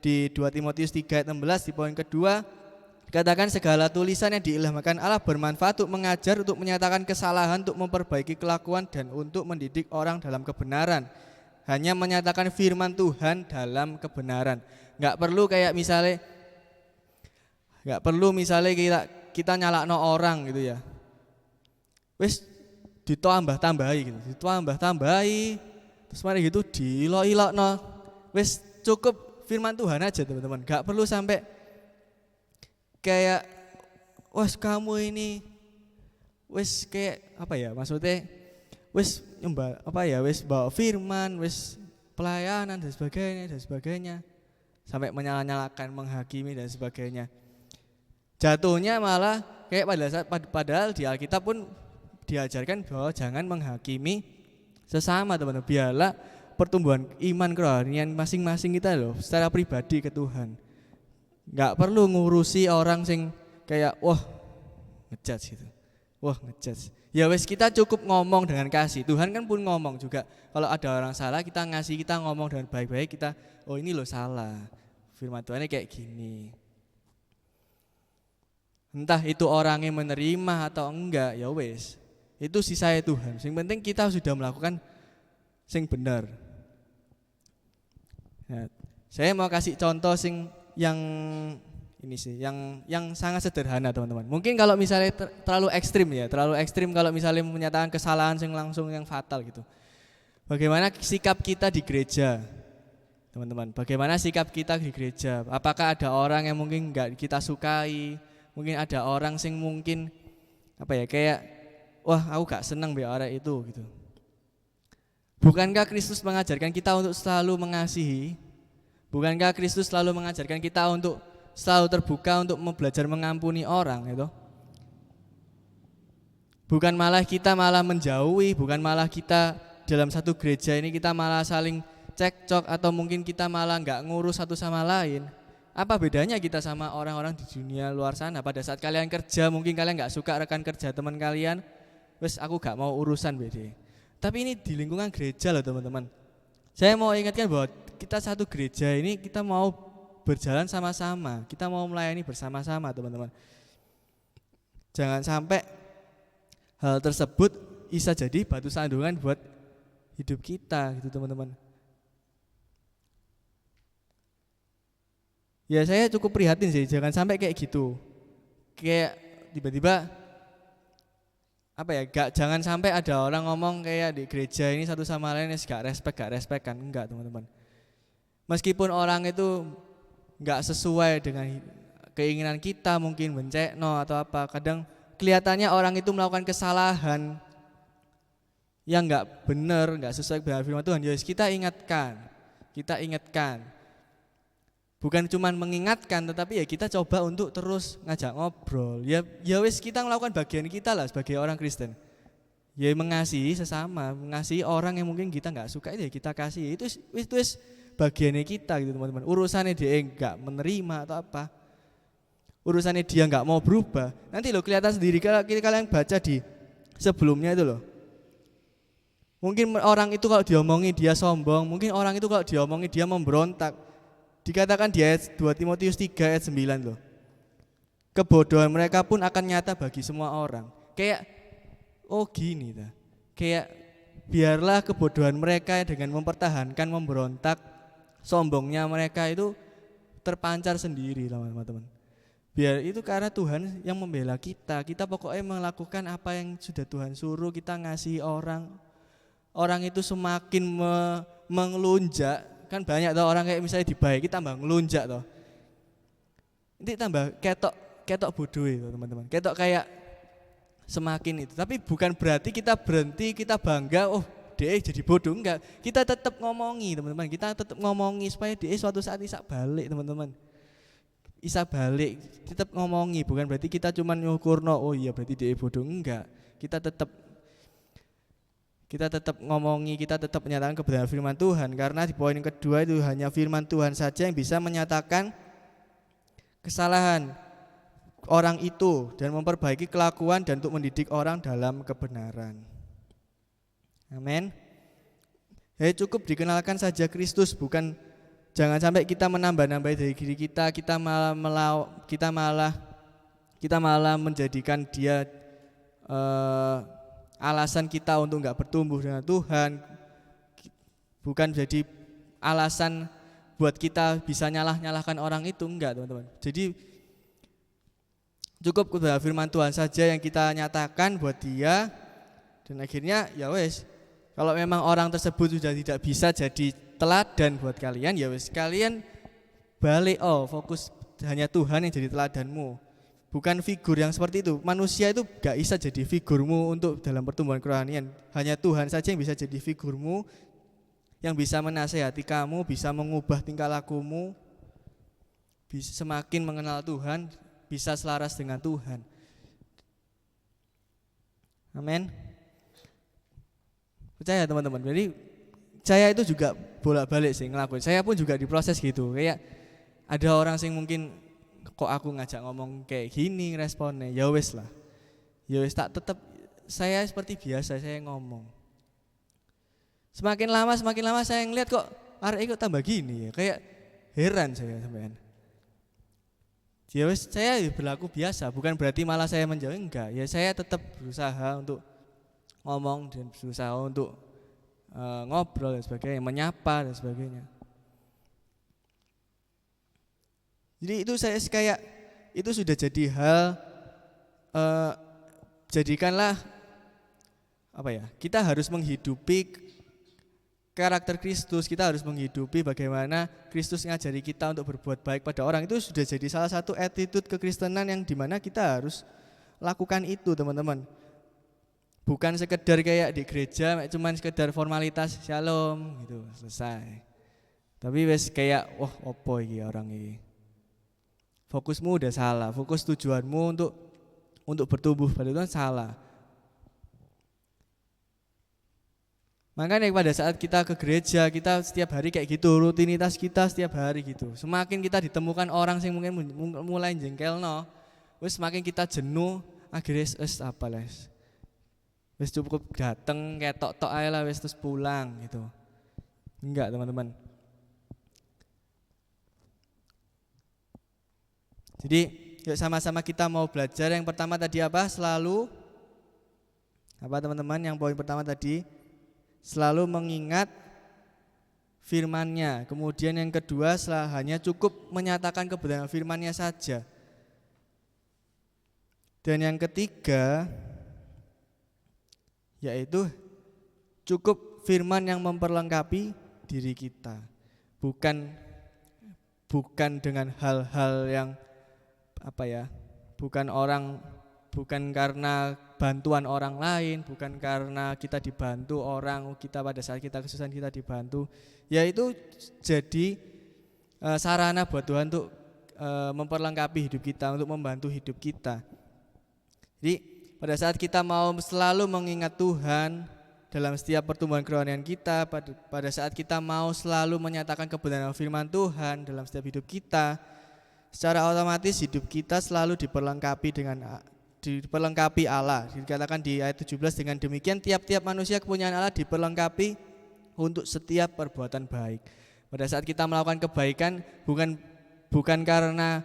di 2 Timotius 3 ayat 16 di poin kedua dikatakan segala tulisan yang diilhamkan Allah bermanfaat untuk mengajar, untuk menyatakan kesalahan, untuk memperbaiki kelakuan dan untuk mendidik orang dalam kebenaran. Hanya menyatakan firman Tuhan dalam kebenaran. Enggak perlu misalnya kita nyalakno orang gitu ya. Wis ditambah-tambahi gitu. Terus mari gitu diilok-ilokno. Wis cukup firman Tuhan aja teman-teman. Enggak perlu sampai kayak wes kamu ini wes kayak maksudnya wes wes bawa firman, wes pelayanan dan sebagainya sampai menyala-nyalakan, menghakimi dan sebagainya. Jatuhnya malah kayak padahal di Alkitab pun diajarkan bahwa jangan menghakimi sesama teman-teman. Biarlah pertumbuhan iman kerohanian masing-masing kita loh secara pribadi ke Tuhan. Nggak perlu ngurusi orang sing kayak ngejudge gitu. Ngejudge. Ya wes kita cukup ngomong dengan kasih. Tuhan kan pun ngomong juga. Kalau ada orang salah kita ngomong dengan baik-baik, kita ini loh salah. Firman Tuhannya kayak gini. Entah itu orangnya menerima atau enggak, ya wes. Itu sisanya Tuhan. Yang penting kita sudah melakukan sing benar. Nah, saya mau kasih contoh yang sangat sederhana teman-teman. Mungkin kalau misalnya terlalu ekstrim kalau misalnya menyatakan kesalahan sing langsung yang fatal gitu. Bagaimana sikap kita di gereja? Teman-teman, bagaimana sikap kita di gereja? Apakah ada orang yang mungkin enggak kita sukai? Mungkin ada orang sing mungkin kayak aku gak seneng be orang itu gitu. Bukankah Kristus mengajarkan kita untuk selalu mengasihi? Bukankah Kristus selalu mengajarkan kita untuk selalu terbuka untuk belajar mengampuni orang gitu? Bukan malah kita malah menjauhi, bukan malah kita dalam satu gereja ini kita malah saling cekcok atau mungkin kita malah nggak ngurus satu sama lain. Apa bedanya kita sama orang-orang di dunia luar sana? Pada saat kalian kerja mungkin kalian nggak suka rekan kerja teman kalian, wes aku nggak mau urusan beda. Tapi ini di lingkungan gereja loh teman-teman. Saya mau ingatkan bahwa kita satu gereja ini kita mau berjalan sama-sama, kita mau melayani bersama-sama teman-teman. Jangan sampai hal tersebut bisa jadi batu sandungan buat hidup kita gitu teman-teman. Ya saya cukup prihatin sih, jangan sampai kayak gitu. Kayak tiba-tiba jangan sampai ada orang ngomong kayak di gereja ini satu sama lain gak respect kan, enggak teman-teman. Meskipun orang itu gak sesuai dengan keinginan kita, mungkin bencekno atau apa, kadang kelihatannya orang itu melakukan kesalahan yang gak benar, gak sesuai dengan firman Tuhan. Ya kita ingatkan. Bukan cuma mengingatkan, tetapi ya kita coba untuk terus ngajak ngobrol. Ya wis kita melakukan bagian kita lah sebagai orang Kristen. Ya mengasihi sesama, mengasihi orang yang mungkin kita nggak suka itu ya kita kasih. Itu wis bagiannya kita gitu teman-teman. Urusannya dia nggak menerima atau apa, urusannya dia nggak mau berubah. Nanti lo kelihatan sendiri kalau kalian baca di sebelumnya itu loh. Mungkin orang itu kalau diomongi dia sombong, mungkin orang itu kalau diomongi dia memberontak. Dikatakan di ayat 2 Timotius 3 ayat 9 loh. Kebodohan mereka pun akan nyata bagi semua orang. Kayak gini dah. Kayak biarlah kebodohan mereka dengan mempertahankan memberontak, sombongnya mereka itu terpancar sendiri teman-teman. Biar itu karena Tuhan yang membela kita. Kita pokoknya melakukan apa yang sudah Tuhan suruh, kita ngasih orang. Orang itu semakin mengelunjak. Kan banyak toh orang kayak misalnya dibaiki tambah ngelunjak toh. Nanti tambah ketok bodoh itu teman-teman. Ketok kayak semakin itu. Tapi bukan berarti kita berhenti, kita bangga, dia jadi bodoh, enggak. Kita tetap ngomongi teman-teman. Kita tetap ngomongi supaya dia suatu saat bisa balik teman-teman. Bisa balik, tetap ngomongi. Bukan berarti kita cuma nyukurno, iya berarti dia bodoh, enggak. Kita tetap ngomongi, kita tetap menyatakan kebenaran firman Tuhan. Karena di poin kedua itu hanya firman Tuhan saja yang bisa menyatakan kesalahan orang itu dan memperbaiki kelakuan dan untuk mendidik orang dalam kebenaran. Amin. Ya cukup dikenalkan saja Kristus, jangan sampai kita menambah-nambah dari diri kita, kita malah menjadikan dia alasan kita untuk enggak bertumbuh dengan Tuhan, bukan jadi alasan buat kita bisa nyalahkan orang itu, enggak teman-teman. Jadi cukup kepada firman Tuhan saja yang kita nyatakan buat dia, dan akhirnya ya wes, kalau memang orang tersebut sudah tidak bisa jadi teladan buat kalian, ya wes kalian balik fokus hanya Tuhan yang jadi teladanmu. Bukan figur yang seperti itu. Manusia itu gak bisa jadi figurmu untuk dalam pertumbuhan kerohanian. Hanya Tuhan saja yang bisa jadi figurmu, yang bisa menasehati kamu, bisa mengubah tingkah lakumu, bisa semakin mengenal Tuhan, bisa selaras dengan Tuhan. Amin. Percaya teman-teman. Jadi saya itu juga bolak-balik sih ngelakuin. Saya pun juga diproses gitu. Kayak ada orang sing mungkin kok aku ngajak ngomong kayak gini responnya, ya wes lah, ya wes tak tetap saya seperti biasa saya ngomong. Semakin lama saya ngeliat kok arek ikut tambah gini ya, kayak heran saya sampean. Ya wes saya berlaku biasa, bukan berarti malah saya menjauh, enggak. Ya saya tetap berusaha untuk ngomong dan berusaha untuk ngobrol dan sebagainya, menyapa dan sebagainya. Jadi itu saya kayak itu sudah jadi hal, jadikanlah kita harus menghidupi karakter Kristus, kita harus menghidupi bagaimana Kristus ngajari kita untuk berbuat baik pada orang. Itu sudah jadi salah satu attitude kekristenan yang dimana kita harus lakukan itu teman-teman. Bukan sekedar kayak di gereja cuman sekedar formalitas shalom gitu selesai. Tapi wes kayak opo iki orang ini. Fokusmu udah salah, fokus tujuanmu untuk bertumbuh pada Tuhan salah. Makanya pada saat kita ke gereja, kita setiap hari kayak gitu, rutinitas kita setiap hari gitu. Semakin kita ditemukan orang yang mungkin mulai jengkelno, wis semakin kita jenuh, akhirnya wis apa les. Wis cukup dateng ketok-tok ae lah wis terus pulang gitu. Enggak, teman-teman. Jadi, yuk sama-sama kita mau belajar. Yang pertama tadi apa? Selalu apa teman-teman? Yang poin pertama tadi selalu mengingat firman-Nya. Kemudian yang kedua, hanya cukup menyatakan kebenaran firman-Nya saja. Dan yang ketiga, yaitu cukup firman yang memperlengkapi diri kita. Bukan dengan hal-hal yang bukan karena bantuan orang lain, bukan karena kita dibantu orang, kita pada saat kita kesusahan kita dibantu, yaitu jadi sarana buat Tuhan untuk memperlengkapi hidup kita, untuk membantu hidup kita. Jadi pada saat kita mau selalu mengingat Tuhan dalam setiap pertumbuhan kerohanian kita, pada saat kita mau selalu menyatakan kebenaran firman Tuhan dalam setiap hidup kita, secara otomatis hidup kita selalu diperlengkapi Allah. Dikatakan di ayat 17, dengan demikian tiap-tiap manusia kepunyaan Allah diperlengkapi untuk setiap perbuatan baik. Pada saat kita melakukan kebaikan bukan karena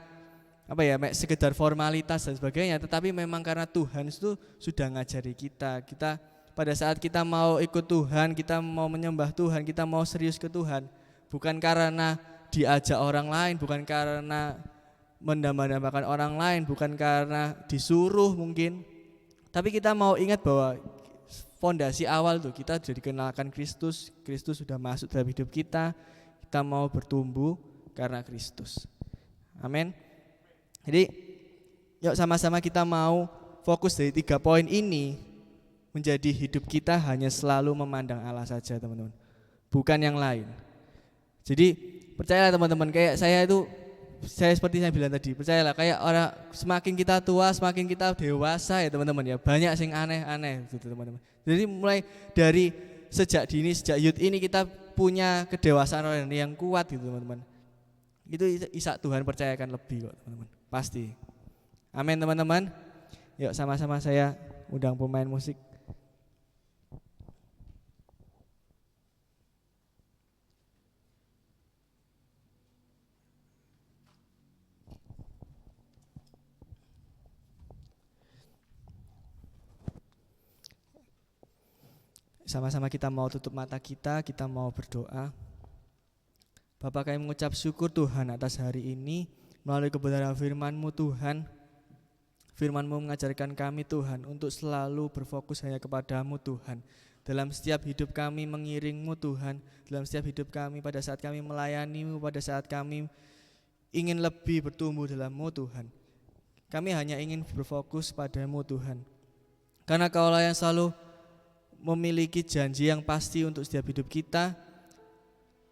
sekedar formalitas dan sebagainya, tetapi memang karena Tuhan itu sudah ngajari kita. Pada saat kita mau ikut Tuhan, kita mau menyembah Tuhan, kita mau serius ke Tuhan, bukan karena diajak orang lain, bukan karena mendambakan orang lain, bukan karena disuruh mungkin, tapi kita mau ingat bahwa fondasi awal tuh kita sudah dikenalkan Kristus sudah masuk dalam hidup kita mau bertumbuh karena Kristus. Amin. Jadi yuk sama-sama kita mau fokus dari 3 poin ini menjadi hidup kita hanya selalu memandang Allah saja, teman-teman, bukan yang lain. Jadi percayalah teman-teman, kayak saya seperti saya bilang tadi, percayalah kayak orang semakin kita tua, semakin kita dewasa ya teman-teman ya, banyak sing aneh-aneh gitu teman-teman. Jadi mulai dari sejak youth ini kita punya kedewasaan rohani yang kuat gitu teman-teman. Itu Isa Tuhan percayakan lebih kok teman-teman, pasti. Amin teman-teman. Yuk sama-sama saya undang pemain musik. Sama-sama kita mau tutup mata kita mau berdoa. Bapa, kami mengucap syukur Tuhan atas hari ini, melalui kebenaran firman-Mu Tuhan. Firman-Mu mengajarkan kami Tuhan untuk selalu berfokus hanya kepada-Mu Tuhan. Dalam setiap hidup kami mengiring-Mu Tuhan, dalam setiap hidup kami pada saat kami melayani-Mu, pada saat kami ingin lebih bertumbuh dalam-Mu Tuhan. Kami hanya ingin berfokus pada-Mu Tuhan. Karena Kaulah yang selalu memiliki janji yang pasti untuk setiap hidup kita,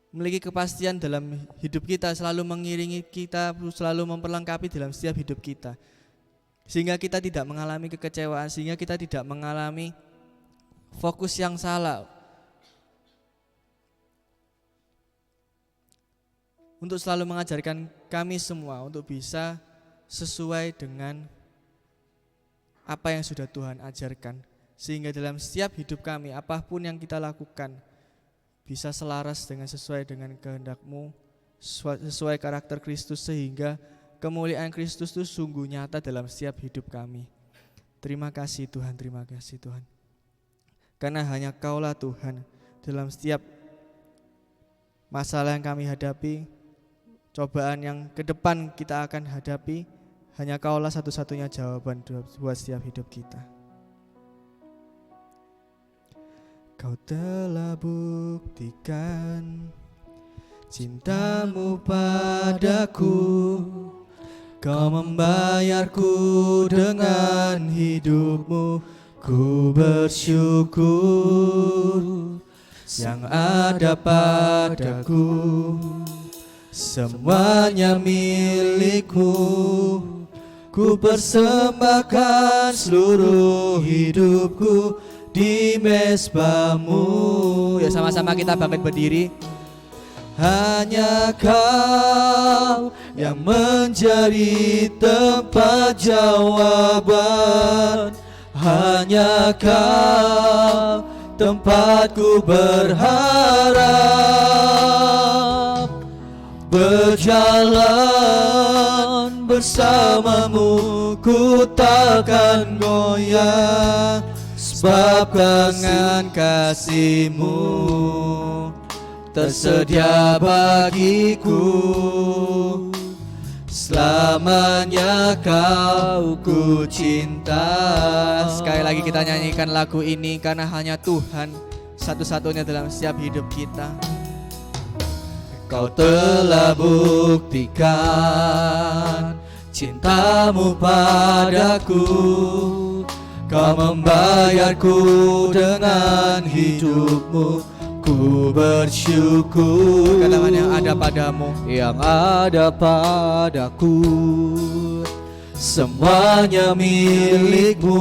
memiliki kepastian dalam hidup kita, selalu mengiringi kita, selalu memperlengkapi dalam setiap hidup kita, sehingga kita tidak mengalami kekecewaan, sehingga kita tidak mengalami fokus yang salah, untuk selalu mengajarkan kami semua untuk bisa sesuai dengan apa yang sudah Tuhan ajarkan, sehingga dalam setiap hidup kami apapun yang kita lakukan bisa selaras dengan sesuai dengan kehendak-Mu, sesuai karakter Kristus, sehingga kemuliaan Kristus itu sungguh nyata dalam setiap hidup kami. Terima kasih Tuhan, terima kasih Tuhan. Karena hanya Kaulah Tuhan dalam setiap masalah yang kami hadapi, cobaan yang ke depan kita akan hadapi, hanya Kaulah satu-satunya jawaban buat setiap hidup kita. Kau telah buktikan cinta-Mu padaku, Kau membayarku dengan hidup-Mu. Ku bersyukur yang ada padaku, semuanya milik-Mu. Ku persembahkan seluruh hidupku di mezbamu. Ya sama-sama kita bangkit berdiri. Hanya Kau yang menjadi tempat jawaban. Hanya Kau tempatku berharap. Berjalan bersamamu ku takkan goyah, sebab kangen kasih-Mu tersedia bagiku. Selamanya Kau ku cinta. Sekali lagi kita nyanyikan lagu ini karena hanya Tuhan satu-satunya dalam setiap hidup kita. Kau telah buktikan cinta-Mu padaku. Kau membayarku dengan hidup-Mu. Ku bersyukur. Katakan yang ada padamu, yang ada padaku, semuanya milik-Mu.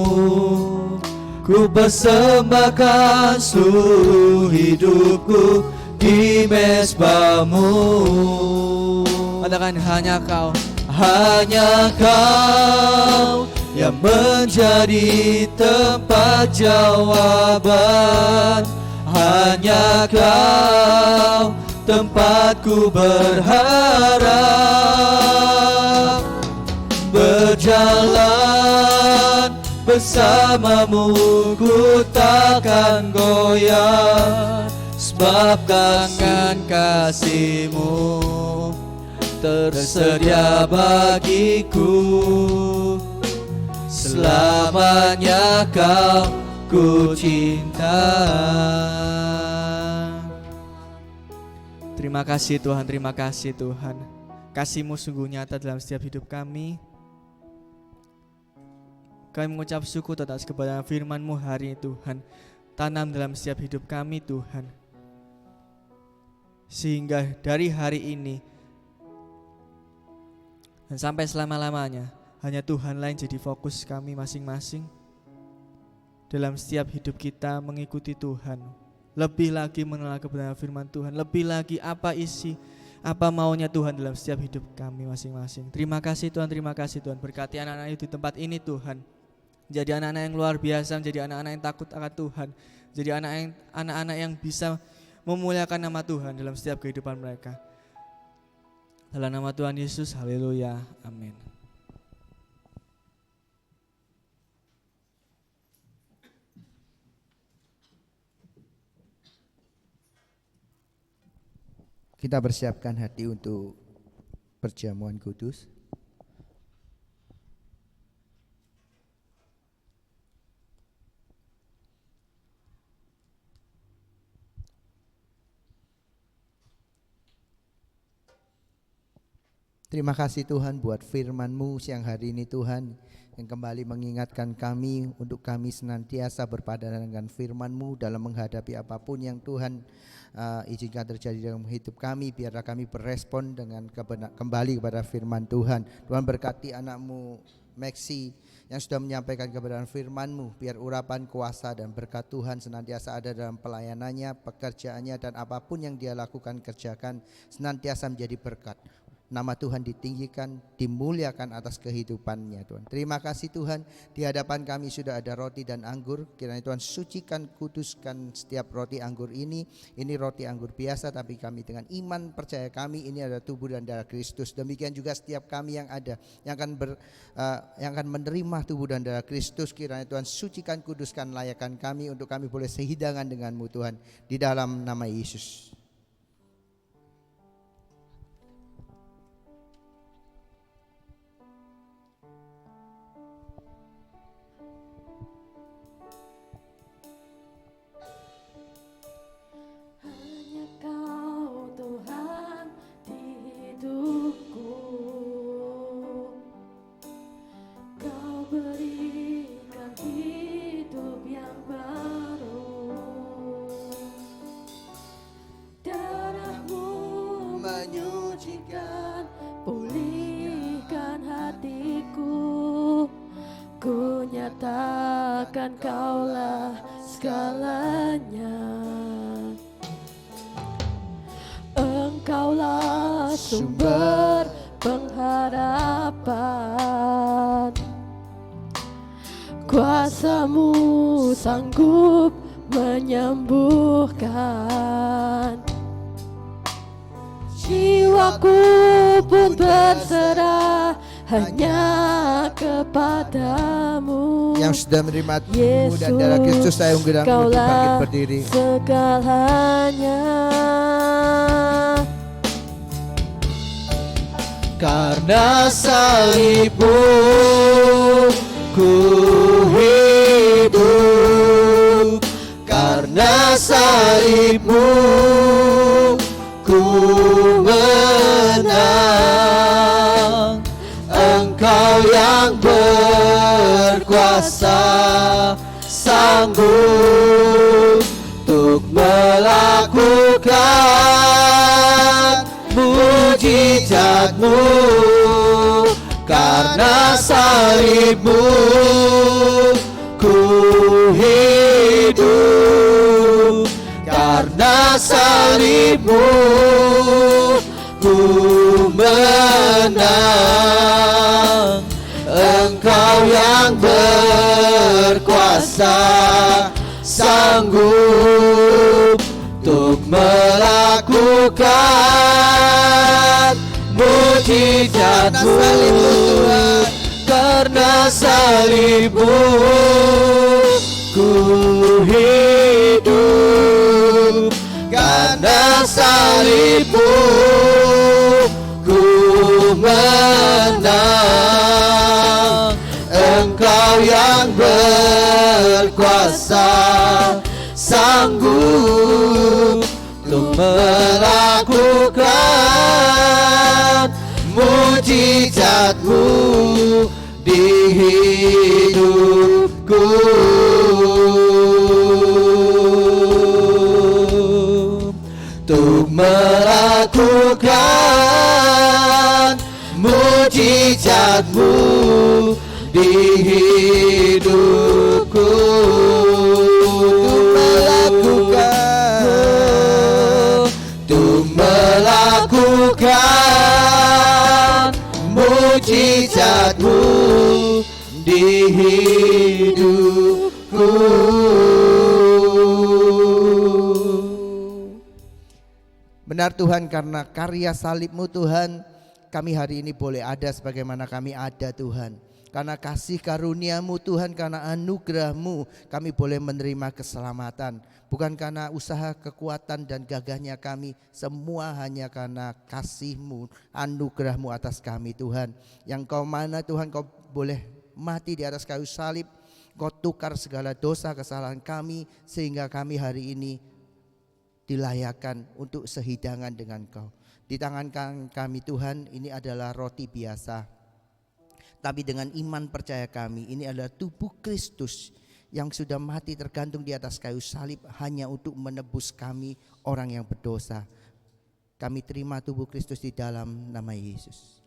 Ku persembahkan seluruh hidupku di mezbamu. Katakan hanya Kau, hanya Kau yang menjadi tempat jawaban. Hanya Kau tempatku berharap. Berjalan bersamamu ku takkan goyah, sebab kangen kasih-Mu tersedia bagiku. Selamanya Kau ku cinta. Terima kasih Tuhan, terima kasih Tuhan. Kasih-Mu sungguh nyata dalam setiap hidup kami. Kami mengucap syukur atas kebenaran firman-Mu hari ini Tuhan. Tanam dalam setiap hidup kami Tuhan. Sehingga dari hari ini dan sampai selama-lamanya hanya Tuhan lain jadi fokus kami masing-masing. Dalam setiap hidup kita mengikuti Tuhan, lebih lagi mengenal kebenaran firman Tuhan, lebih lagi apa isi, apa maunya Tuhan dalam setiap hidup kami masing-masing. Terima kasih Tuhan, terima kasih Tuhan. Berkati anak-anak itu di tempat ini Tuhan. Jadi anak-anak yang luar biasa, menjadi anak-anak yang takut akan Tuhan. Jadi anak-anak yang bisa memuliakan nama Tuhan dalam setiap kehidupan mereka. Dalam nama Tuhan Yesus, haleluya, amin. Kita persiapkan hati untuk perjamuan kudus. Terima kasih Tuhan buat firman-Mu siang hari ini Tuhan, yang kembali mengingatkan kami untuk kami senantiasa berpadanan dengan firman-Mu dalam menghadapi apapun yang Tuhan izinkan terjadi dalam hidup kami. Biarlah kami berespon dengan kembali kepada firman Tuhan. Tuhan berkati anak-Mu Maxi yang sudah menyampaikan kebenaran firman-Mu. Biar urapan kuasa dan berkat Tuhan senantiasa ada dalam pelayanannya, pekerjaannya, dan apapun yang dia lakukan kerjakan senantiasa menjadi berkat. Nama Tuhan ditinggikan, dimuliakan atas kehidupannya Tuhan. Terima kasih Tuhan, di hadapan kami sudah ada roti dan anggur. Kiranya Tuhan sucikan, kuduskan setiap roti anggur ini. Ini roti anggur biasa, tapi kami dengan iman percaya kami ini adalah tubuh dan darah Kristus. Demikian juga setiap kami yang ada, yang akan menerima tubuh dan darah Kristus. Kiranya Tuhan sucikan, kuduskan, layakkan kami untuk kami boleh sehidangan dengan-Mu Tuhan. Di dalam nama Yesus. Nyatakan Kaulah segalanya. Engkaulah sumber pengharapan, kuasa-Mu sanggup menyembuhkan. Jiwaku pun berserah hanya kepadamu. Yang sudah menerima tubuh dan darah Kristus, saya ungkapkan untuk bangkit berdiri. Segalanya. Karena salib-Mu ku hidup, karena salib-Mu ku menang. Engkau yang berkuasa sanggup untuk melakukan mujizat-Mu. Karena salib-Mu ku hidup, karena salib-Mu ku menang. Engkau yang berkuasa sanggup untuk melakukan mujizat-Mu. Karena salib-Mu ku hidup, karena salib-Mu ku menang. Engkau yang berkuasa sanggup untuk melakukan mujizat-Mu di hidupku. Untuk melakukan mujizat-Mu di hidupku. Untuk melakukan mujizat-Mu di hidupku. Benar Tuhan, karena karya salib-Mu Tuhan, kami hari ini boleh ada sebagaimana kami ada Tuhan. Karena kasih karunia-Mu Tuhan, karena anugerah-Mu kami boleh menerima keselamatan. Bukan karena usaha, kekuatan dan gagahnya kami, semua hanya karena kasih-Mu, anugerah-Mu atas kami Tuhan. Yang Kau mana Tuhan, Kau boleh mati di atas kayu salib, Kau tukar segala dosa kesalahan kami, sehingga kami hari ini dilayakkan untuk sehidangan dengan Kau. Di tangan kami Tuhan, ini adalah roti biasa, tapi dengan iman percaya kami, ini adalah tubuh Kristus yang sudah mati tergantung di atas kayu salib hanya untuk menebus kami orang yang berdosa. Kami terima tubuh Kristus di dalam nama Yesus.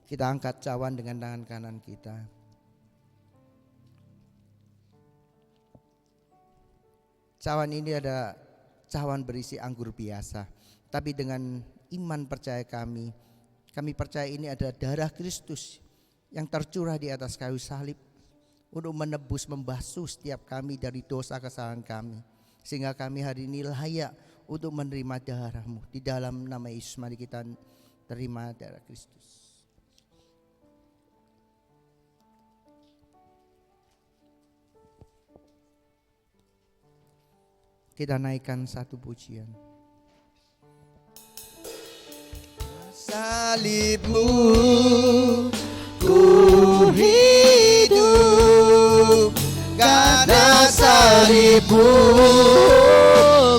Kita angkat cawan dengan tangan kanan kita. Cawan ini ada cawan berisi anggur biasa, tapi dengan iman percaya kami percaya ini adalah darah Kristus yang tercurah di atas kayu salib untuk menebus, membasuh setiap kami dari dosa kesalahan kami, sehingga kami hari ini layak untuk menerima darah-Mu. Di dalam nama Yesus mari kita terima darah Kristus. Kita naikkan satu pujian. Salib-Mu ku hidup, karena salib-Mu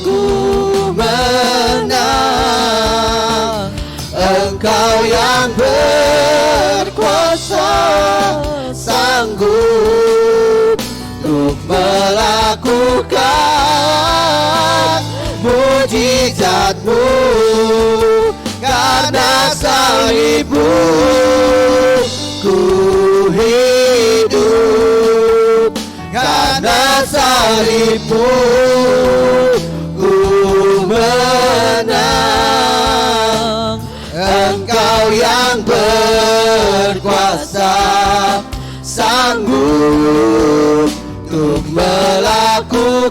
ku menang. Engkau yang berkuasa sanggup untuk melakukan mujizatmu, karena salibmu ku hidup, karena salibmu ku menang. Engkau yang berkuasa, sanggup untuk melakukan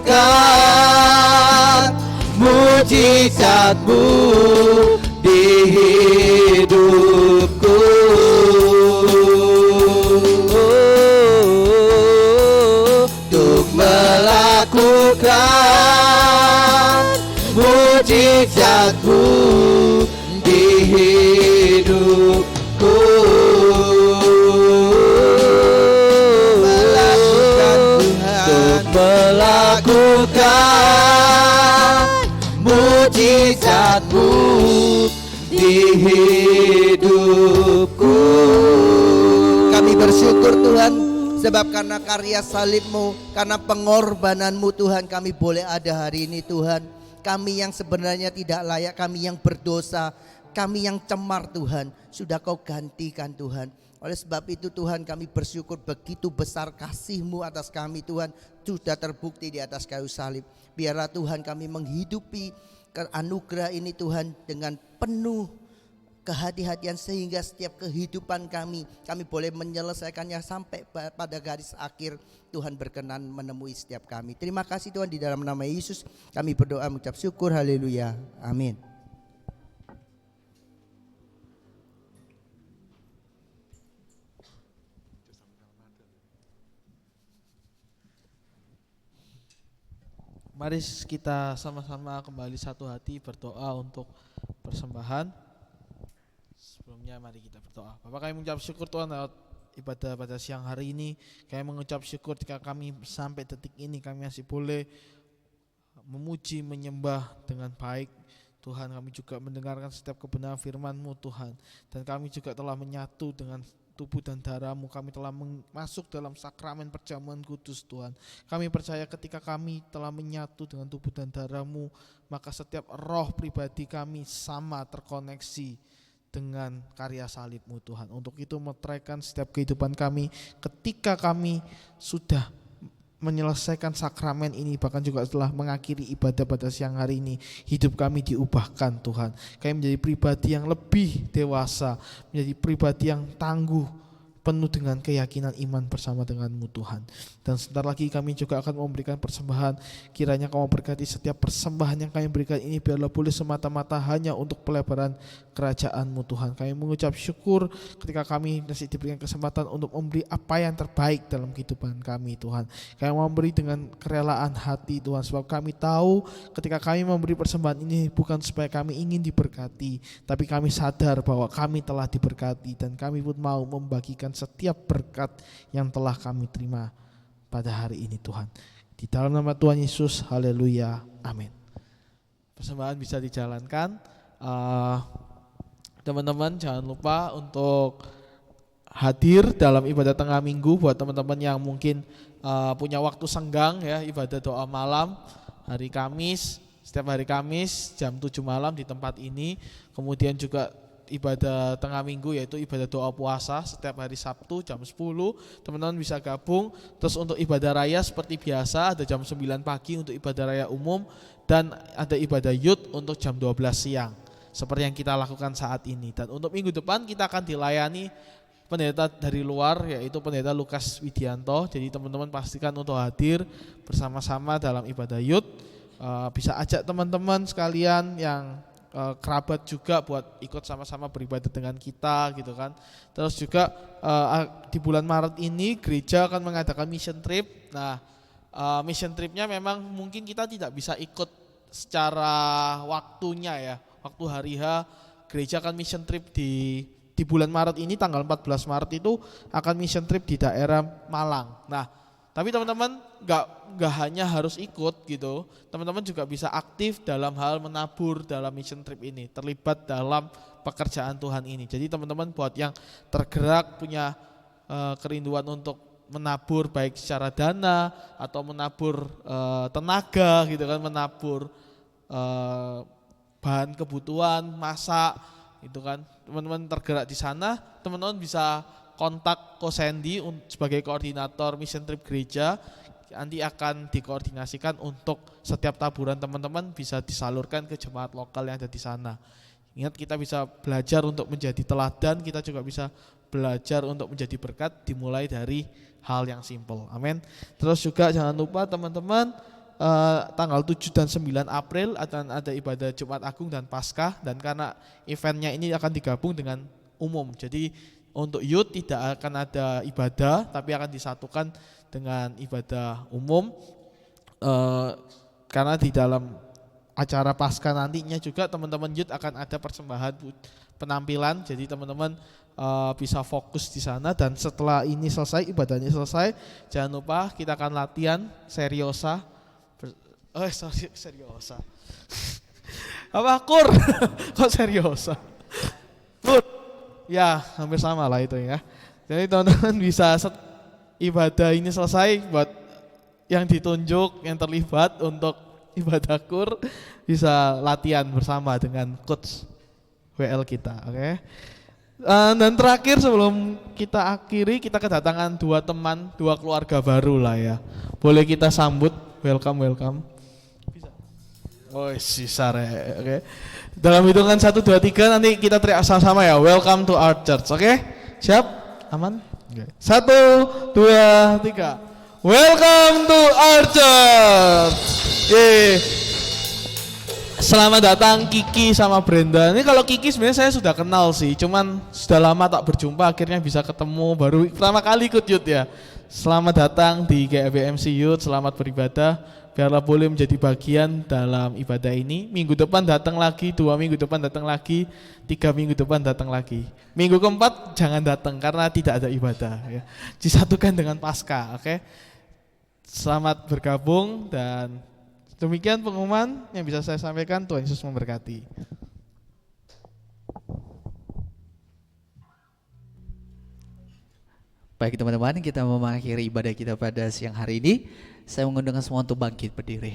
mujizatmu di hidupku. Untuk melakukan mujizatmu di hidupku. Untuk melakukan mujizatmu di hidupku. Kami bersyukur Tuhan, sebab karena karya salibmu, karena pengorbananmu Tuhan, kami boleh ada hari ini Tuhan. Kami yang sebenarnya tidak layak, kami yang berdosa, kami yang cemar Tuhan, sudah Kau gantikan Tuhan. Oleh sebab itu Tuhan, kami bersyukur begitu besar kasih-Mu atas kami Tuhan, sudah terbukti di atas kayu salib. Biarlah Tuhan kami menghidupi anugerah ini Tuhan dengan penuh kehati-hatian, sehingga setiap kehidupan kami boleh menyelesaikannya sampai pada garis akhir. Tuhan berkenan menemui setiap kami. Terima kasih Tuhan, di dalam nama Yesus kami berdoa mengucap syukur. Haleluya, amin. Mari kita sama-sama kembali satu hati berdoa untuk persembahan. Sebelumnya mari kita berdoa. Bapak, kami mengucap syukur Tuhan lewat ibadah pada siang hari ini. Kami mengucap syukur jika kami sampai detik ini kami masih boleh memuji, menyembah dengan baik. Tuhan, kami juga mendengarkan setiap kebenaran firman-Mu Tuhan. Dan kami juga telah menyatu dengan tubuh dan darah-Mu, kami telah masuk dalam sakramen perjamuan kudus Tuhan. Kami percaya ketika kami telah menyatu dengan tubuh dan darah-Mu, maka setiap roh pribadi kami sama terkoneksi dengan karya salib-Mu Tuhan. Untuk itu meteraikan setiap kehidupan kami ketika kami sudah menyelesaikan sakramen ini, bahkan juga setelah mengakhiri ibadah pada siang hari ini, hidup kami diubahkan Tuhan. Kami menjadi pribadi yang lebih dewasa, menjadi pribadi yang tangguh, penuh dengan keyakinan iman bersama dengan-Mu Tuhan. Dan sebentar lagi kami juga akan memberikan persembahan. Kiranya Kau memberkati setiap persembahan yang kami berikan ini, biarlah boleh semata-mata hanya untuk pelebaran kerajaan-Mu Tuhan. Kami mengucap syukur ketika kami masih diberikan kesempatan untuk memberi apa yang terbaik dalam kehidupan kami Tuhan. Kami memberi dengan kerelaan hati Tuhan, sebab kami tahu ketika kami memberi persembahan ini bukan supaya kami ingin diberkati, tapi kami sadar bahwa kami telah diberkati, dan kami pun mau membagikan setiap berkat yang telah kami terima pada hari ini Tuhan. Di dalam nama Tuhan Yesus, haleluya, amin. Persembahan bisa dijalankan. Teman-teman jangan lupa untuk hadir dalam ibadah tengah minggu. Buat teman-teman yang mungkin punya waktu senggang ya, ibadah doa malam hari Kamis, setiap hari Kamis jam 7 malam di tempat ini. Kemudian juga ibadah tengah minggu yaitu ibadah doa puasa setiap hari Sabtu jam 10, teman-teman bisa gabung. Terus untuk ibadah raya seperti biasa ada jam 9 pagi untuk ibadah raya umum, dan ada ibadah youth untuk jam 12 siang seperti yang kita lakukan saat ini. Dan untuk minggu depan kita akan dilayani pendeta dari luar, yaitu pendeta Lukas Widianto. Jadi teman-teman pastikan untuk hadir bersama-sama dalam ibadah youth. Bisa ajak teman-teman sekalian yang kerabat juga buat ikut sama-sama beribadah dengan kita gitu kan. Terus juga di bulan Maret ini gereja akan mengadakan mission trip. Nah, mission tripnya memang mungkin kita tidak bisa ikut secara waktunya ya. Waktu hari H gereja akan mission trip di bulan Maret ini, tanggal 14 Maret itu akan mission trip di daerah Malang. Nah, tapi teman-teman nggak hanya harus ikut gitu, teman-teman juga bisa aktif dalam hal menabur dalam mission trip ini, terlibat dalam pekerjaan Tuhan ini. Jadi teman-teman buat yang tergerak punya kerinduan untuk menabur baik secara dana atau menabur tenaga gitu kan, menabur bahan kebutuhan, masak, itu kan. Teman-teman tergerak di sana, teman-teman bisa kontak Ko Sandy sebagai koordinator mission trip gereja. Nanti akan dikoordinasikan untuk setiap taburan teman-teman bisa disalurkan ke jemaat lokal yang ada di sana. Ingat, kita bisa belajar untuk menjadi teladan, kita juga bisa belajar untuk menjadi berkat, dimulai dari hal yang simple. Amin. Terus juga jangan lupa teman-teman, tanggal 7 dan 9 April akan ada ibadah Jumat Agung dan Paskah, dan karena eventnya ini akan digabung dengan umum, jadi untuk youth tidak akan ada ibadah tapi akan disatukan dengan ibadah umum, karena di dalam acara Paskah nantinya juga teman-teman youth akan ada persembahan penampilan, jadi teman-teman bisa fokus di sana. Dan setelah ini selesai, ibadahnya selesai, jangan lupa kita akan latihan seriosa. Seriosa. Apa kur? Kok seriosa? Kur. Ya, hampir sama lah itu ya. Jadi teman-teman bisa ibadah ini selesai, buat yang ditunjuk, yang terlibat untuk ibadah kur bisa latihan bersama dengan coach WL kita, oke? Dan terakhir sebelum kita akhiri, kita kedatangan dua keluarga baru lah ya. Boleh kita sambut, welcome. Bisa. Oh, sisa oke. Dalam hitungan 1, 2, 3 nanti kita teriak sama-sama ya. Welcome to our church, oke? Siap? Aman? Oke. 1, 2, 3. Welcome to our church. Selamat datang Kiki sama Brenda. Ini kalau Kiki sebenarnya saya sudah kenal sih, cuman sudah lama tak berjumpa, akhirnya bisa ketemu baru pertama kali ikut youth ya. Selamat datang di GBMC Youth, selamat beribadah. Biarlah boleh menjadi bagian dalam ibadah ini. Minggu depan datang lagi, 2 minggu depan datang lagi, 3 minggu depan datang lagi. Minggu keempat jangan datang karena tidak ada ibadah ya. Disatukan dengan Paskah, oke? Selamat bergabung, dan demikian pengumuman yang bisa saya sampaikan. Tuhan Yesus memberkati. Baik teman-teman, kita mengakhiri ibadah kita pada siang hari ini. Saya mengundang semua untuk bangkit berdiri.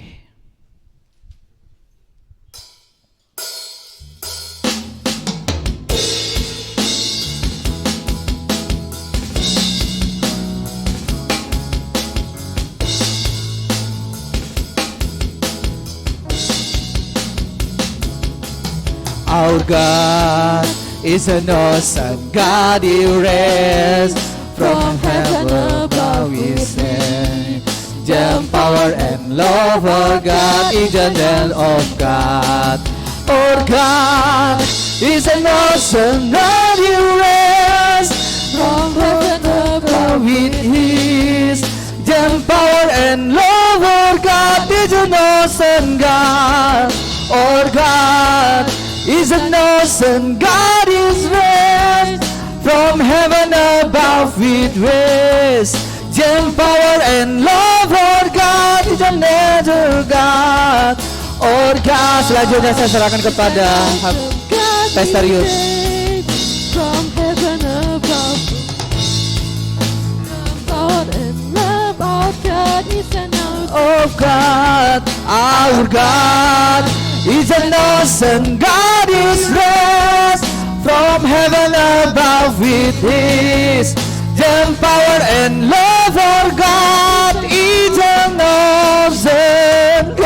Our God is an awesome God, He reigns from heaven above His name. The power and love of God is the name of God. Our God is an awesome God, He reigns from heaven above with His. The power and love of God is an awesome God. Our God is an awesome God, His reigns from heaven above with grace. The power and love of God is another God. Our God. Selanjutnya saya serahkan kepada Pastor Yus. From heaven above, the power and love of God is another Of God, our God is an awesome God, His reigns from heaven above with His. The power and love of God is an awesome Kemuliaan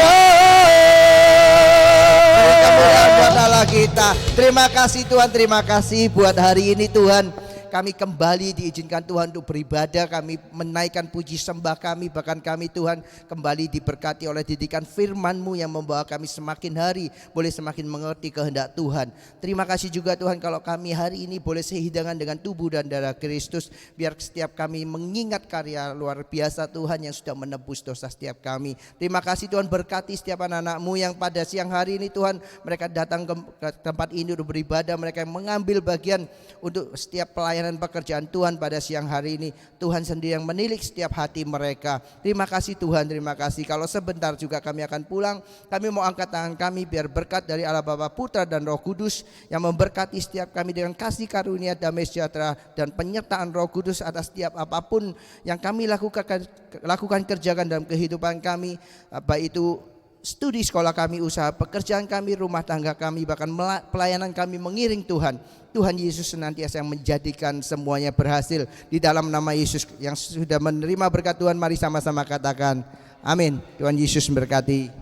buat God. Allah kita. Terima kasih Tuhan, terima kasih buat hari ini Tuhan. Kami kembali diizinkan Tuhan untuk beribadah, kami menaikkan puji sembah kami, bahkan kami Tuhan kembali diberkati oleh didikan firman-Mu yang membawa kami semakin hari boleh semakin mengerti kehendak Tuhan. Terima kasih juga Tuhan kalau kami hari ini boleh sehidangan dengan tubuh dan darah Kristus, biar setiap kami mengingat karya luar biasa Tuhan yang sudah menebus dosa setiap kami. Terima kasih Tuhan, berkati setiap anak-anak-Mu yang pada siang hari ini Tuhan, mereka datang ke tempat ini untuk beribadah, mereka yang mengambil bagian untuk setiap pelayanan pekerjaan Tuhan pada siang hari ini. Tuhan sendiri yang menilik setiap hati mereka. Terima kasih Tuhan, terima kasih. Kalau sebentar juga kami akan pulang, kami mau angkat tangan kami biar berkat dari Allah Bapa, Putra dan Roh Kudus yang memberkati setiap kami dengan kasih karunia, damai sejahtera dan penyertaan Roh Kudus atas setiap apapun yang kami lakukan kerjakan dalam kehidupan kami, baik itu studi sekolah kami, usaha pekerjaan kami, rumah tangga kami, bahkan pelayanan kami mengiring Tuhan. Tuhan Yesus senantiasa yang menjadikan semuanya berhasil. Di dalam nama Yesus yang sudah menerima berkat Tuhan, mari sama-sama katakan amin. Tuhan Yesus memberkati.